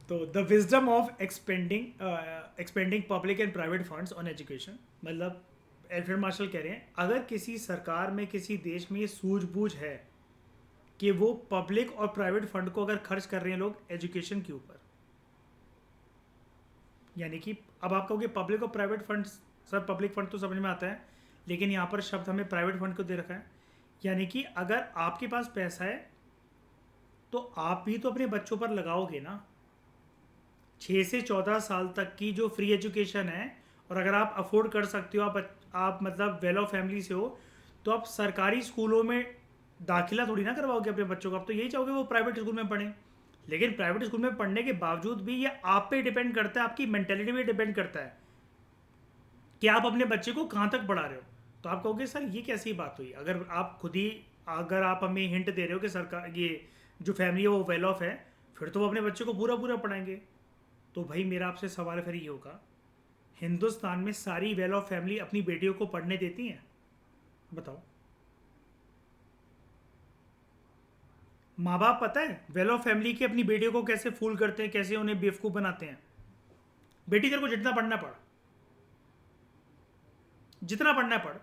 तो the wisdom of expending public and private funds on education, मतलब एल्फ्रेड मार्शल कह रहे हैं अगर किसी सरकार में किसी देश में ये सूझबूझ है कि वो पब्लिक और प्राइवेट फंड को अगर खर्च कर रहे हैं लोग एजुकेशन के ऊपर, यानी कि अब आप कहोगे पब्लिक और private fund, sir public fund तो समझ में आता है, लेकिन यहाँ पर शब्द हमें प्राइवेट फंड को दे रखा है। यानी कि अगर आपके पास पैसा है तो आप भी तो अपने बच्चों पर लगाओगे ना। 6 से 14 साल तक की जो फ्री एजुकेशन है, और अगर आप अफोर्ड कर सकते हो, आप मतलब वेल ऑफ फैमिली से हो, तो आप सरकारी स्कूलों में दाखिला थोड़ी ना करवाओगे अपने बच्चों को। आप तो यही चाहोगे वो प्राइवेट स्कूल में पढ़ें। लेकिन प्राइवेट स्कूल में पढ़ने के बावजूद भी ये आप पे डिपेंड करता है, आपकी मेंटेलिटी पे डिपेंड करता है कि आप अपने बच्चे को कहाँ तक पढ़ा रहे हो। तो आप कहोगे सर ये कैसी बात हुई? अगर आप खुद ही, अगर आप हमें हिंट दे रहे हो कि सरकार ये जो फैमिली है वो वेल ऑफ है, फिर तो वो अपने बच्चे को पूरा पूरा पढ़ाएंगे। तो भाई मेरा आपसे सवाल फिर ये होगा, हिंदुस्तान में सारी वेल ऑफ फैमिली अपनी बेटियों को पढ़ने देती हैं? बताओ। माँ बाप पता है वेल ऑफ फैमिली की अपनी बेटियों को कैसे फूल करते हैं, कैसे उन्हें बेवकूफ़ बनाते हैं। बेटी तेरे को जितना पढ़ना पढ़, जितना पढ़ना पढ़,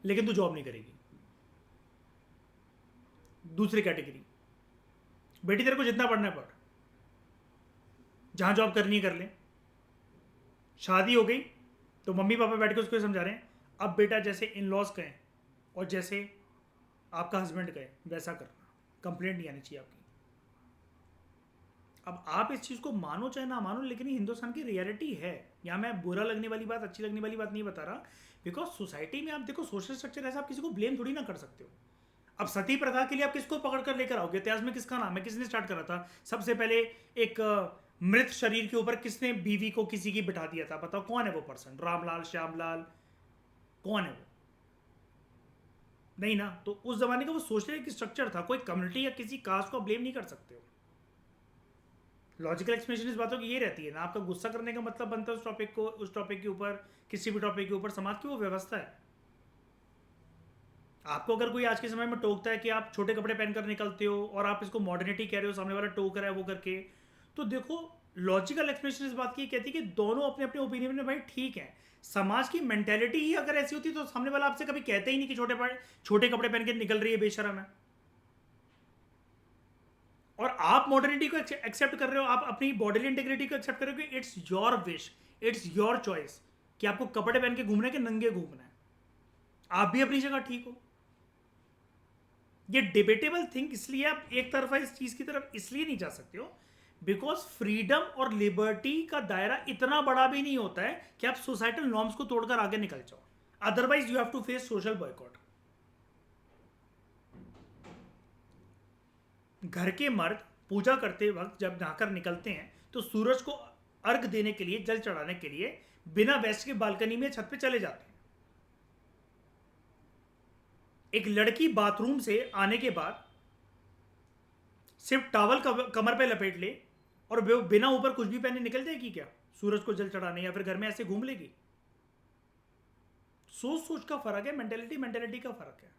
लेकिन तू जॉब नहीं करेगी। दूसरी कैटेगरी, बेटी तेरे को जितना पढ़ना पढ़, जहां जॉब करनी है कर ले। शादी हो गई तो मम्मी पापा बैठ के उसको समझा रहे हैं अब बेटा जैसे इन लॉज कहें और जैसे आपका हस्बैंड कहे वैसा करना, कंप्लेंट नहीं आनी चाहिए आपकी। अब आप इस चीज़ को मानो चाहे ना मानो, लेकिन ये हिंदुस्तान की रियलिटी है। यहाँ मैं बुरा लगने वाली बात, अच्छी लगने वाली बात नहीं बता रहा, बिकॉज सोसाइटी में आप देखो सोशल स्ट्रक्चर ऐसा, आप किसी को ब्लेम थोड़ी ना कर सकते हो। अब सती प्रथा के लिए आप किसको पकड़ कर लेकर आओगे? इतिहास में किसका नाम है? किसने स्टार्ट करा था? सबसे पहले एक मृत शरीर के ऊपर किसने बीवी को किसी की बिठा दिया था? बताओ कौन है वो पर्सन? रामलाल, श्यामलाल, कौन है वो? नहीं ना। तो उस जमाने का वो सोशल एक स्ट्रक्चर था, कोई कम्युनिटी या किसी कास्ट को ब्लेम नहीं कर सकते हो। लॉजिकल एक्सप्लेनेशन इस बातों की ये रहती है ना, आपका गुस्सा करने का मतलब बनता है उस टॉपिक को, उस टॉपिक के ऊपर, किसी भी टॉपिक के ऊपर, समाज की वो व्यवस्था है। आपको अगर कोई आज के समय में टोकता है कि आप छोटे कपड़े पहनकर निकलते हो और आप इसको मॉडर्निटी कह रहे हो, सामने वाला टोक रहा है वो करके, तो देखो लॉजिकल एक्सप्लेनेशन इस बात की कहती है कि दोनों अपने अपने ओपिनियन में भाई ठीक है। समाज की मेंटेलिटी ही अगर ऐसी होती तो सामने वाला आपसे कभी कहते ही नहीं कि छोटे कपड़े पहन के निकल रही है बेशरम है। और आप मॉडर्निटी को एक्सेप्ट कर रहे हो, आप अपनी बॉडीली इंटीग्रिटी को एक्सेप्ट कर रहे हो कि it's your wish, it's your choice कि आपको कपड़े पहन के घूमना है कि नंगे घूमना है। आप भी अपनी जगह ठीक हो। ये डिबेटेबल थिंग इसलिए आप एक तरफा इस चीज की तरफ इसलिए नहीं जा सकते हो बिकॉज फ्रीडम और लिबर्टी का दायरा इतना बड़ा भी नहीं होता है कि आप सोसाइटल नॉर्म्स को तोड़कर आगे निकल जाओ, otherwise you have to face social boycott. घर के मर्द पूजा करते वक्त जब नहाकर निकलते हैं तो सूरज को अर्घ देने के लिए, जल चढ़ाने के लिए बिना वेस्ट के बालकनी में छत पे चले जाते हैं। एक लड़की बाथरूम से आने के बाद सिर्फ टॉवल कमर पे लपेट ले और बिना ऊपर कुछ भी पहने निकल जाएगी क्या सूरज को जल चढ़ाने, या फिर घर में ऐसे घूम लेगी? सोच सोच का फर्क है, मेंटेलिटी मेंटेलिटी का फर्क है।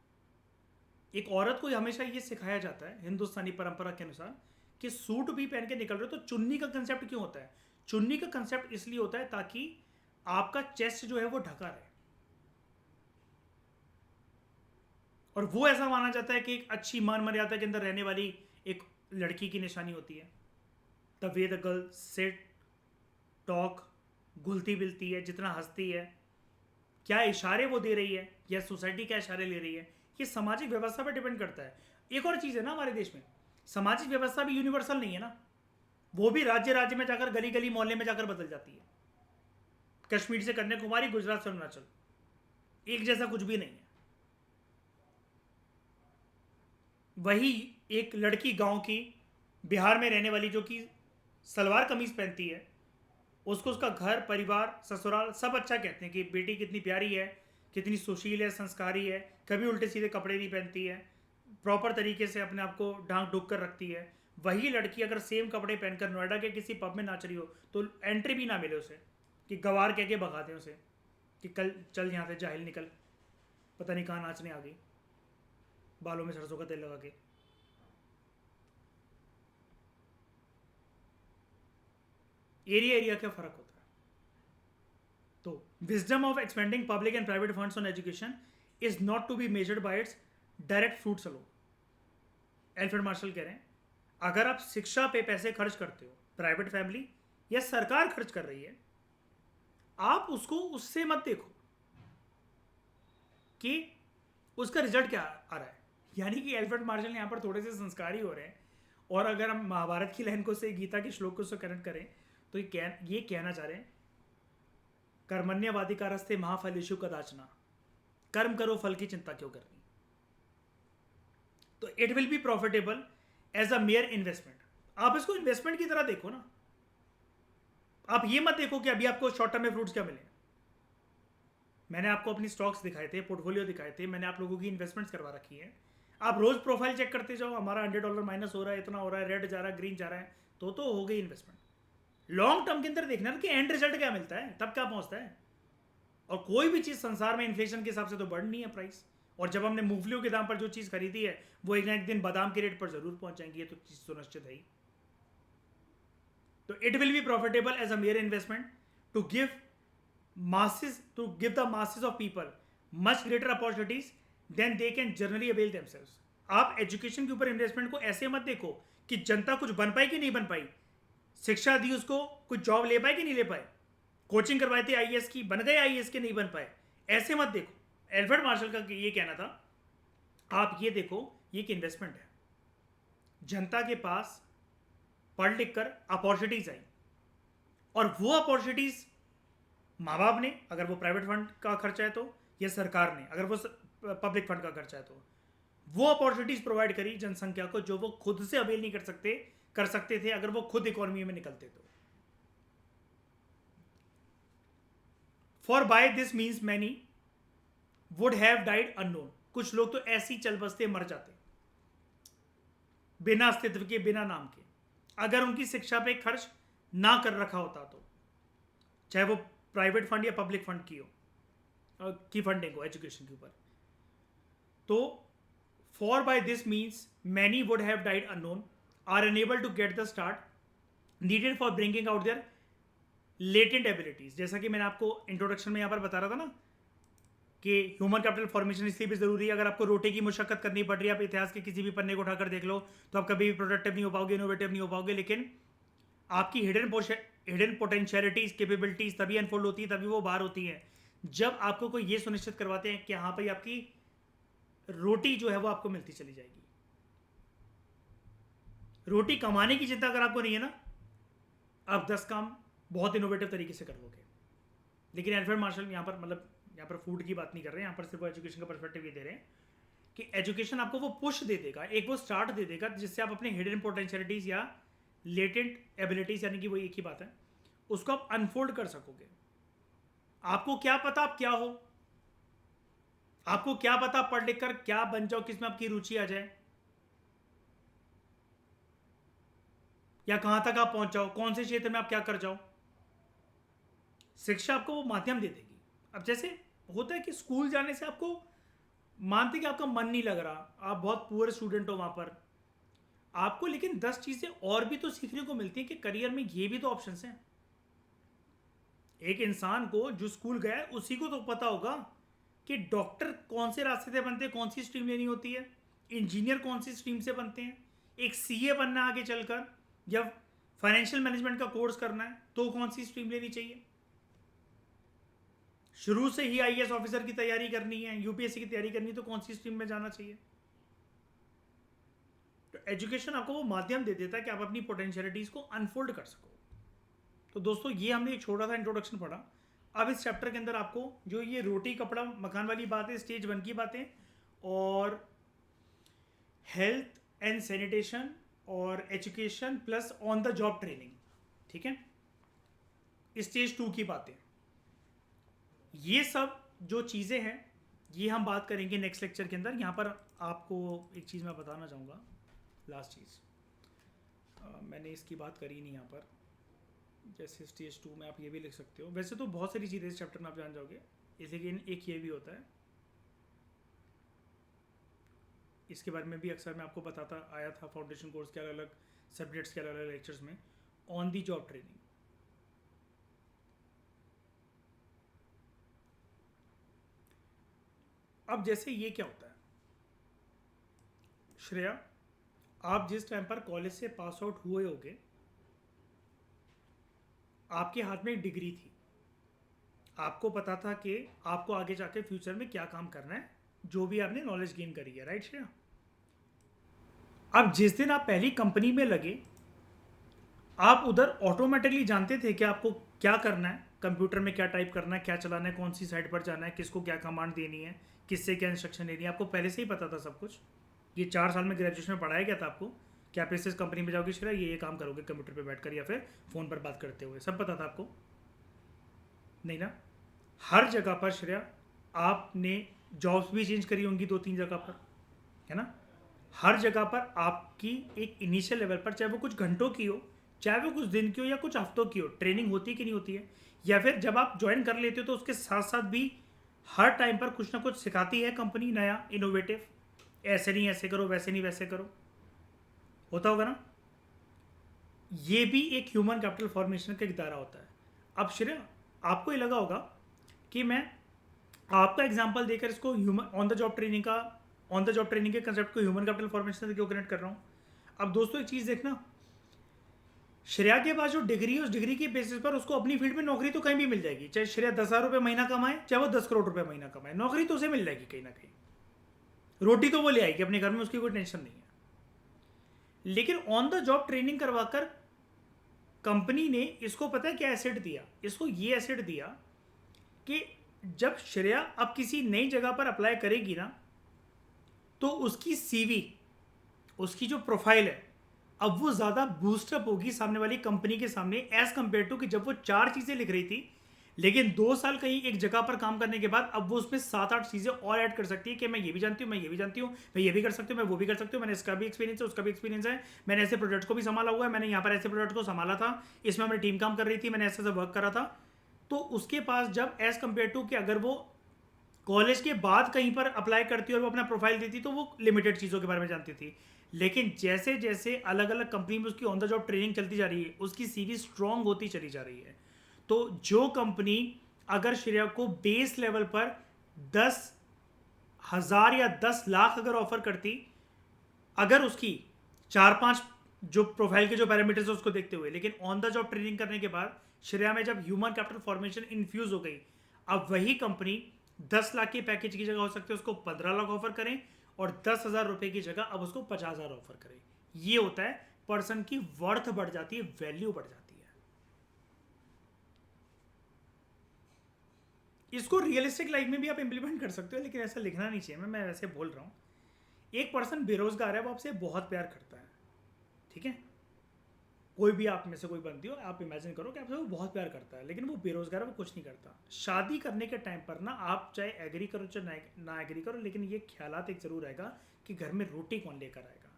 एक औरत को हमेशा ये सिखाया जाता है हिंदुस्तानी परंपरा के अनुसार कि सूट भी पहन के निकल रहे हो तो चुन्नी का कंसेप्ट क्यों होता है? चुन्नी का कंसेप्ट इसलिए होता है ताकि आपका चेस्ट जो है वो ढका रहे, और वो ऐसा माना जाता है कि एक अच्छी मान मर्यादा के अंदर रहने वाली एक लड़की की निशानी होती है। The way the girl sit, talk, घुलती बिलती है, जितना हंसती है, क्या इशारे वो दे रही है या सोसाइटी क्या इशारे ले रही है, ये सामाजिक व्यवस्था पर डिपेंड करता है। एक और चीज़ है ना, हमारे देश में सामाजिक व्यवस्था भी यूनिवर्सल नहीं है ना, वो भी राज्य राज्य में जाकर, गली गली मोहल्ले में जाकर बदल जाती है। कश्मीर से कन्याकुमारी, गुजरात से अरुणाचल, एक जैसा कुछ भी नहीं है। वही एक लड़की गांव की बिहार में रहने वाली जो कि सलवार कमीज पहनती है, उसको उसका घर परिवार ससुराल सब अच्छा कहते हैं कि बेटी कितनी प्यारी है, कितनी सुशील है, संस्कारी है, कभी उल्टे सीधे कपड़े नहीं पहनती है, प्रॉपर तरीके से अपने आप को ढांक ढूक कर रखती है। वही लड़की अगर सेम कपड़े पहनकर नोएडा के किसी पब में नाच रही हो तो एंट्री भी ना मिले उसे, कि गवार कह के भगा दें उसे कि कल चल यहाँ से जाहिल निकल, पता नहीं कहाँ नाचने आ गई, बालों में सरसों का तेल लगा के। एरिया एरिया का फर्क होता है। तो wisdom of expending public and private funds on education is not to be measured by its direct fruits alone. Alfred Marshall कह रहे हैं अगर आप शिक्षा पे पैसे खर्च करते हो, प्राइवेट फैमिली या सरकार खर्च कर रही है, आप उसको उससे मत देखो कि उसका रिजल्ट क्या आ रहा है। यानी कि एल्फ्रेड मार्शल यहाँ पर थोड़े से संस्कारी हो रहे हैं, और अगर हम महाभारत की लाइन को से, गीता के श्लोक को से कनेक्ट करें तो ये कहना चाह रहे हैं कर्मण्यवाधिकारस्ते महाफलेषु कदाचना, कर्म करो फल की चिंता क्यों करनी। तो it will be profitable as a mere investment. आप इसको इन्वेस्टमेंट की तरह देखो ना, आप ये मत देखो कि अभी आपको शॉर्ट टर्म में फ्रूट्स क्या मिले। मैंने आपको अपनी स्टॉक्स दिखाए थे, पोर्टफोलियो दिखाए थे, मैंने आप लोगों की इन्वेस्टमेंट्स करवा रखी है। आप रोज प्रोफाइल चेक करते जाओ, हमारा $100 माइनस हो रहा है, इतना हो रहा है, रेड जा रहा है, ग्रीन जा रहा है, तो हो गई इन्वेस्टमेंट। लॉन्ग टर्म के अंदर देखना कि एंड रिजल्ट क्या मिलता है, तब क्या पहुंचता है। और कोई भी चीज़ संसार में इन्फ्लेशन के हिसाब से तो बढ़ नहीं है प्राइस, और जब हमने मूंगफलियों के दाम पर जो चीज़ खरीदी है वो एक ना एक दिन बादाम के रेट पर जरूर पहुंच जाएंगी, ये तो चीज़ सुनिश्चित है ही। तो it will be profitable as a mere investment to give the masses of people much greater opportunities than they can generally avail themselves। आप एजुकेशन के ऊपर इन्वेस्टमेंट को ऐसे मत देखो कि जनता कुछ बन पाई कि नहीं बन पाई, शिक्षा दी उसको, कुछ जॉब ले पाए कि नहीं ले पाए, कोचिंग करवाई थी आईएएस की, बन गए आईएएस के नहीं बन पाए, ऐसे मत देखो। एल्फ्रेड मार्शल का ये कहना था, आप ये देखो ये एक इन्वेस्टमेंट है। जनता के पास पढ़ लिख कर अपॉर्चुनिटीज आई, और वो अपॉर्चुनिटीज माँ बाप ने, अगर वो प्राइवेट फंड का खर्चा है तो, या सरकार ने अगर वो पब्लिक फंड का खर्चा है तो, वो अपॉर्चुनिटीज प्रोवाइड करी जनसंख्या को जो वो खुद से अवेल नहीं कर सकते थे अगर वो खुद इकोनॉमी में निकलते तो। For by this means many would have died unknown. कुछ लोग तो ऐसे ही चल बसते मर जाते बिना अस्तित्व के, बिना नाम के। अगर उनकी शिक्षा पे खर्च ना कर रखा होता तो, चाहे वो प्राइवेट फंड या पब्लिक फंड की फंडिंग हो एजुकेशन के ऊपर। तो for by this means many would have died unknown, are unable to get the start needed for bringing out their latent abilities. जैसा कि मैंने आपको इंट्रोडक्शन में यहाँ पर बता रहा था ना कि ह्यूमन कैपिटल फॉर्मेशन इसलिए भी जरूरी है। अगर आपको रोटी की मुशक्कत करनी पड़ रही है, आप इतिहास के किसी भी पन्ने को उठाकर देख लो, तो आप कभी भी प्रोडक्टिव नहीं हो पाओगे, इनोवेटिव नहीं हो पाओगे। लेकिन आपकी हिडन पोटेंशियलिटीज, कैपेबिलिटीज तभी अनफोल्ड होती है, तभी वो बाहर होती है, जब आपको कोई ये सुनिश्चित करवाते हैं कि हाँ भाई आपकी रोटी जो है वो आपको मिलती चली जाएगी। रोटी कमाने की चिंता अगर आपको नहीं है ना, आप 10 काम बहुत इनोवेटिव तरीके से कर लोगे। लेकिन एल्फ्रेड मार्शल यहाँ पर, मतलब यहाँ पर फूड की बात नहीं कर रहे हैं, यहाँ पर सिर्फ एजुकेशन का पर्सपेक्टिव ये दे रहे हैं कि एजुकेशन आपको वो पुश दे देगा, एक वो स्टार्ट दे देगा, जिससे आप अपने हिडन पोटेंशियलिटीज या लेटेंट एबिलिटीज, यानी कि वो एक ही बात है, उसको आप अनफोल्ड कर सकोगे। आपको क्या पता आप क्या हो, आपको क्या पता पढ़ लिख कर क्या बन जाओ, किसमें आपकी रुचि आ जाए, या कहां तक आप पहुंच जाओ, कौन से क्षेत्र में आप क्या कर जाओ। शिक्षा आपको वो माध्यम दे देगी। अब जैसे होता है कि स्कूल जाने से आपको मानते कि आपका मन नहीं लग रहा, आप बहुत पुअर स्टूडेंट हो वहां पर आपको, लेकिन 10 चीजें और भी तो सीखने को मिलती हैं कि करियर में ये भी तो ऑप्शंस हैं। एक इंसान को जो स्कूल गया है उसी को तो पता होगा कि डॉक्टर कौन से रास्ते से बनते हैं, कौन सी स्ट्रीम लेनी होती है, इंजीनियर कौन सी स्ट्रीम से बनते हैं, एक सीए बनना आगे चलकर, जब फाइनेंशियल मैनेजमेंट का कोर्स करना है तो कौन सी स्ट्रीम लेनी चाहिए, शुरू से ही आईएएस ऑफिसर की तैयारी करनी है, यूपीएससी की तैयारी करनी है तो कौन सी स्ट्रीम में जाना चाहिए। तो एजुकेशन आपको वो माध्यम दे देता है कि आप अपनी पोटेंशियलिटीज को अनफोल्ड कर सको। तो दोस्तों ये हमने एक छोटा सा इंट्रोडक्शन पढ़ा। अब इस चैप्टर के अंदर आपको जो ये रोटी कपड़ा मकान वाली बात है, स्टेज 1 की बातें, और हेल्थ एंड सैनिटेशन और education plus on the job training, ठीक है, स्टेज 2 की बातें, ये सब जो चीज़ें हैं ये हम बात करेंगे नेक्स्ट लेक्चर के अंदर। यहाँ पर आपको एक चीज़ मैं बताना चाहूँगा, लास्ट चीज़, मैंने इसकी बात करी नहीं यहाँ पर। जैसे स्टेज 2 में आप ये भी लिख सकते हो, वैसे तो बहुत सारी चीज़ें इस चैप्टर में आप जान जाओगे, लेकिन एक ये भी होता है, इसके बारे में भी अक्सर मैं आपको बताता आया था फाउंडेशन कोर्स के अलग अलग सब्जेक्ट्स के अलग अलग लेक्चर्स में, ऑन दी जॉब ट्रेनिंग। अब जैसे ये क्या होता है श्रेया, आप जिस टाइम पर कॉलेज से पास आउट हुए होगे, आपके हाथ में एक डिग्री थी, आपको पता था कि आपको आगे जाके फ्यूचर में क्या काम करना है, जो भी आपने नॉलेज गेन करी है, राइट श्रेया। अब जिस दिन आप पहली कंपनी में लगे, आप उधर ऑटोमेटिकली जानते थे कि आपको क्या करना है, कंप्यूटर में क्या टाइप करना है, क्या चलाना है, कौन सी साइट पर जाना है, किसको क्या कमांड देनी है, किससे क्या इंस्ट्रक्शन लेनी है, आपको पहले से ही पता था सब कुछ। ये 4 साल में ग्रेजुएशन में पढ़ाया गया था आपको कि आप इस कंपनी में जाओगे श्रेया, ये काम करोगे कंप्यूटर पे बैठकर या फिर फ़ोन पर बात करते हुए, सब पता था आपको, नहीं ना। हर जगह पर श्रेया आपने जॉब्स भी चेंज करी होंगी 2-3 जगह पर, है ना। हर जगह पर आपकी एक इनिशियल लेवल पर, चाहे वो कुछ घंटों की हो, चाहे वो कुछ दिन की हो या कुछ हफ्तों की हो, ट्रेनिंग होती कि नहीं होती है, या फिर जब आप ज्वाइन कर लेते हो तो उसके साथ साथ भी हर टाइम पर कुछ ना कुछ सिखाती है कंपनी नया इनोवेटिव, ऐसे नहीं ऐसे करो, वैसे नहीं वैसे करो, होता होगा ना। ये भी एक ह्यूमन कैपिटल फॉर्मेशन का एक दायरा होता है। अब श्रेया आपको ये लगा होगा कि मैं आपका एग्जांपल देकर इसको human on the job training के कंसेप्ट को ह्यूमन कैपिटल फॉर्मेशन से क्यों कनेक्ट कर रहा हूँ। अब दोस्तों एक चीज़ देखना, श्रेया के पास जो डिग्री है उस डिग्री के बेसिस पर उसको अपनी फील्ड में नौकरी तो कहीं भी मिल जाएगी, चाहे श्रेया 10,000 रुपये महीना कमाए, चाहे वो 10 करोड़ रुपये महीना कमाए, नौकरी तो उसे मिल जाएगी कहीं ना कहीं, रोटी तो वो ले आएगी अपने घर में, उसकी कोई टेंशन नहीं है। लेकिन ऑन द जॉब ट्रेनिंग करवाकर कंपनी ने इसको पता है क्या एसेट दिया, इसको ये एसेट दिया कि जब श्रेया अब किसी नई जगह पर अप्लाई करेगी ना, तो उसकी सीवी, उसकी जो प्रोफाइल है, अब वो ज़्यादा बूस्टअप होगी सामने वाली कंपनी के सामने, एज कंपेयर टू कि जब वो 4 चीज़ें लिख रही थी, लेकिन 2 साल कहीं एक जगह पर काम करने के बाद अब वो उसमें 7-8 चीज़ें और ऐड कर सकती है कि मैं ये भी जानती हूँ, मैं ये भी जानती हूँ, मैं ये भी कर सकती हूँ, मैं वो भी कर सकती हूँ, मैंने इसका भी एक्सपीरियंस है, उसका भी एक्सपीरियंस है, मैंने ऐसे प्रोजेक्ट को भी संभाला हुआ है, मैंने यहाँ पर ऐसे प्रोजेक्ट को संभाला था, इसमें मेरी टीम काम कर रही थी, मैंने ऐसे ऐसे वर्क करा था। तो उसके पास जब एज कम्पेयर टू कि अगर वो कॉलेज के बाद कहीं पर अप्लाई करती और वो अपना प्रोफाइल देती तो वो लिमिटेड चीज़ों के बारे में जानती थी। लेकिन जैसे जैसे अलग अलग कंपनी में उसकी ऑन द जॉब ट्रेनिंग चलती जा रही है, उसकी सीवी स्ट्रांग होती चली जा रही है। तो जो कंपनी अगर श्रेया को बेस लेवल पर 10,000 या 10 लाख अगर ऑफर करती, अगर उसकी 4-5 जो प्रोफाइल के जो पैरामीटर्स है उसको देखते हुए, लेकिन ऑन द जॉब ट्रेनिंग करने के बाद श्रेया में जब ह्यूमन कैपिटल फॉर्मेशन इन्फ्यूज हो गई, अब वही कंपनी 10 लाख के पैकेज की जगह हो सकती है उसको 15 लाख ऑफर करें, और 10,000 रुपए की जगह अब उसको 50,000 ऑफर करें। ये होता है पर्सन की वर्थ बढ़ जाती है, वैल्यू बढ़ जाती है। इसको रियलिस्टिक लाइफ में भी आप इंप्लीमेंट कर सकते हो, लेकिन ऐसा लिखना नहीं चाहिए। मैं वैसे बोल रहा हूँ, एक पर्सन बेरोजगार है, वो आपसे बहुत प्यार करता है, ठीक है, कोई भी आप में से कोई बनती हो, आप इमेजिन करो कि आपसे वो बहुत प्यार करता है, लेकिन वो बेरोजगार है, वो कुछ नहीं करता। शादी करने के टाइम पर ना, आप चाहे एग्री करो चाहे ना एग्री करो, लेकिन ये ख्यालात एक जरूर आएगा कि घर में रोटी कौन लेकर आएगा।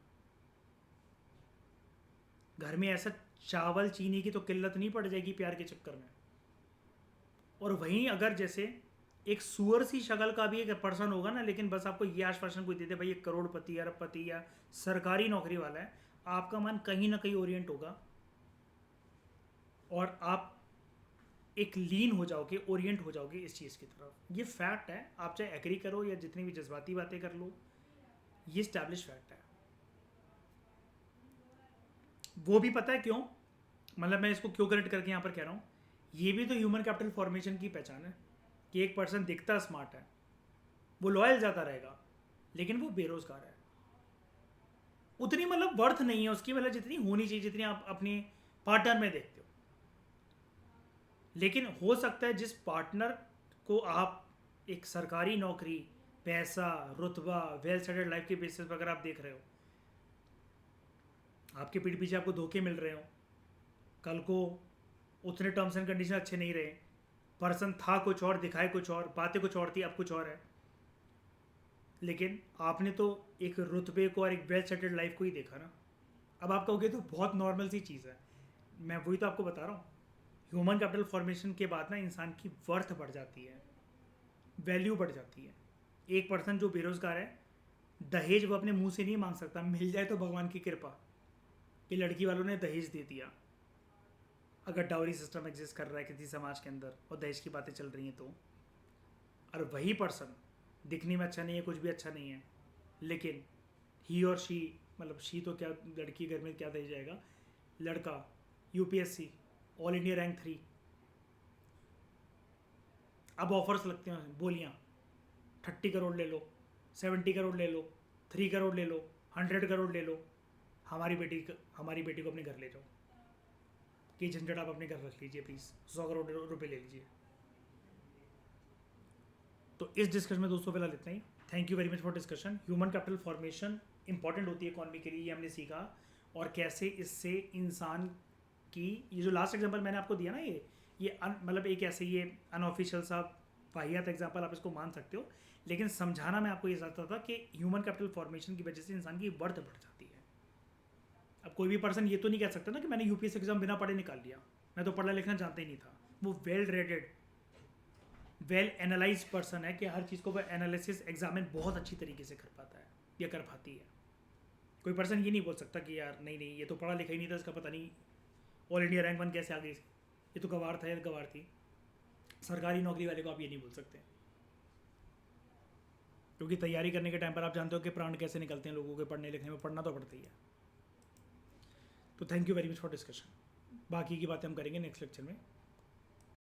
घर में ऐसा चावल चीनी की तो किल्लत नहीं पड़ जाएगी प्यार के चक्कर में। और वहीं अगर जैसे एक सुअर सी शक्ल का भी एक पर्सन होगा ना, लेकिन बस आपको ये आश्वासन कोई दे दे भाई ये करोड़पति अरबपति या सरकारी नौकरी वाला है, आपका मन कहीं ना कहीं ओरिएंट होगा और आप एक लीन हो जाओगे, ओरिएंट हो जाओगे इस चीज़ की तरफ। ये फैक्ट है, आप चाहे एग्री करो या जितनी भी जज्बाती बातें कर लो, ये स्टैब्लिश फैक्ट है। वो भी पता है क्यों, मतलब मैं इसको क्यों कनेक्ट करके यहाँ पर कह रहा हूँ, ये भी तो ह्यूमन कैपिटल फॉर्मेशन की पहचान है कि एक पर्सन दिखता स्मार्ट है, वो लॉयल जाता रहेगा, लेकिन वो बेरोजगार है, उतनी मतलब वर्थ नहीं है उसकी, मतलब जितनी होनी चाहिए, जितनी आप अपने पार्टनर में देखते हो। लेकिन हो सकता है जिस पार्टनर को आप एक सरकारी नौकरी, पैसा, रुतबा, वेल सेटल्ड लाइफ के बेसिस पर अगर आप देख रहे हो, आपके पीठ पीछे आपको धोखे मिल रहे हो, कल को उतने टर्म्स एंड कंडीशन अच्छे नहीं रहे, पर्सन था कुछ और, दिखाए कुछ और, बातें कुछ और थी, अब कुछ और है, लेकिन आपने तो एक रुतबे को और एक वेल सेटल्ड लाइफ को ही देखा ना। अब आप कहोगे तो बहुत नॉर्मल सी चीज़ है, मैं वही तो आपको बता रहा हूँ। ह्यूमन कैपिटल फॉर्मेशन के बाद ना इंसान की वर्थ बढ़ जाती है, वैल्यू बढ़ जाती है। एक पर्सन जो बेरोजगार है, दहेज वो अपने मुंह से नहीं मांग सकता, मिल जाए तो भगवान की कृपा कि लड़की वालों ने दहेज दे दिया, अगर डाउरी सिस्टम एग्जिस्ट कर रहा है किसी समाज के अंदर और दहेज की बातें चल रही हैं तो। और वही पर्सन दिखने में अच्छा नहीं है, कुछ भी अच्छा नहीं है, लेकिन ही और शी, मतलब शी तो क्या, लड़की घर में क्या दहेज जाएगा, लड़का यूपीएससी ऑल इंडिया रैंक 3, अब ऑफर्स लगते हैं, बोलियाँ 30 करोड़ ले लो, 70 करोड़ ले लो, 3 करोड़ ले लो, 100 करोड़ ले लो, हमारी बेटी को अपने घर ले जाओ, कि झंझट आप अपने घर रख लीजिए प्लीज़, 100 करोड़ रुपए ले लीजिए। तो इस डिस्कशन में दोस्तों फिलहाल इतना ही। Thank you very much for discussion. Human capital formation important होती है इकॉनमी के लिए, ये हमने सीखा, और कैसे इससे इंसान की, ये जो लास्ट एग्जांपल मैंने आपको दिया ना, ये मतलब एक ऐसे ये अनऑफिशियल सा वाहियात एग्जांपल आप इसको मान सकते हो, लेकिन समझाना मैं आपको ये चाहता था कि ह्यूमन कैपिटल फॉर्मेशन की वजह से इंसान की वर्थ बढ़ जाती है। अब कोई भी पर्सन ये तो नहीं कह सकता ना कि मैंने यूपीएससी एग्जाम बिना पढ़े निकाल लिया, मैं तो पढ़ना लिखना जानता ही नहीं था। वो well rated, well analyse person है कि हर चीज़ को वो एनालिसिस एग्जामिन बहुत अच्छी तरीके से कर पाता है या कर पाती है। कोई पर्सन ये नहीं बोल सकता कि यार नहीं नहीं ये तो पढ़ा लिखा ही नहीं था, इसका पता नहीं ऑल इंडिया रैंक 1 कैसे आ गई, ये तो गवार था या गवार थी। सरकारी नौकरी वाले को आप ये नहीं बोल सकते, क्योंकि तैयारी करने के टाइम पर आप जानते हो कि प्राण कैसे निकलते हैं लोगों के, पढ़ने लिखने में पढ़ना तो पड़ता ही है। तो thank you very much for discussion, बाकी की बातें हम करेंगे नेक्स्ट लेक्चर में।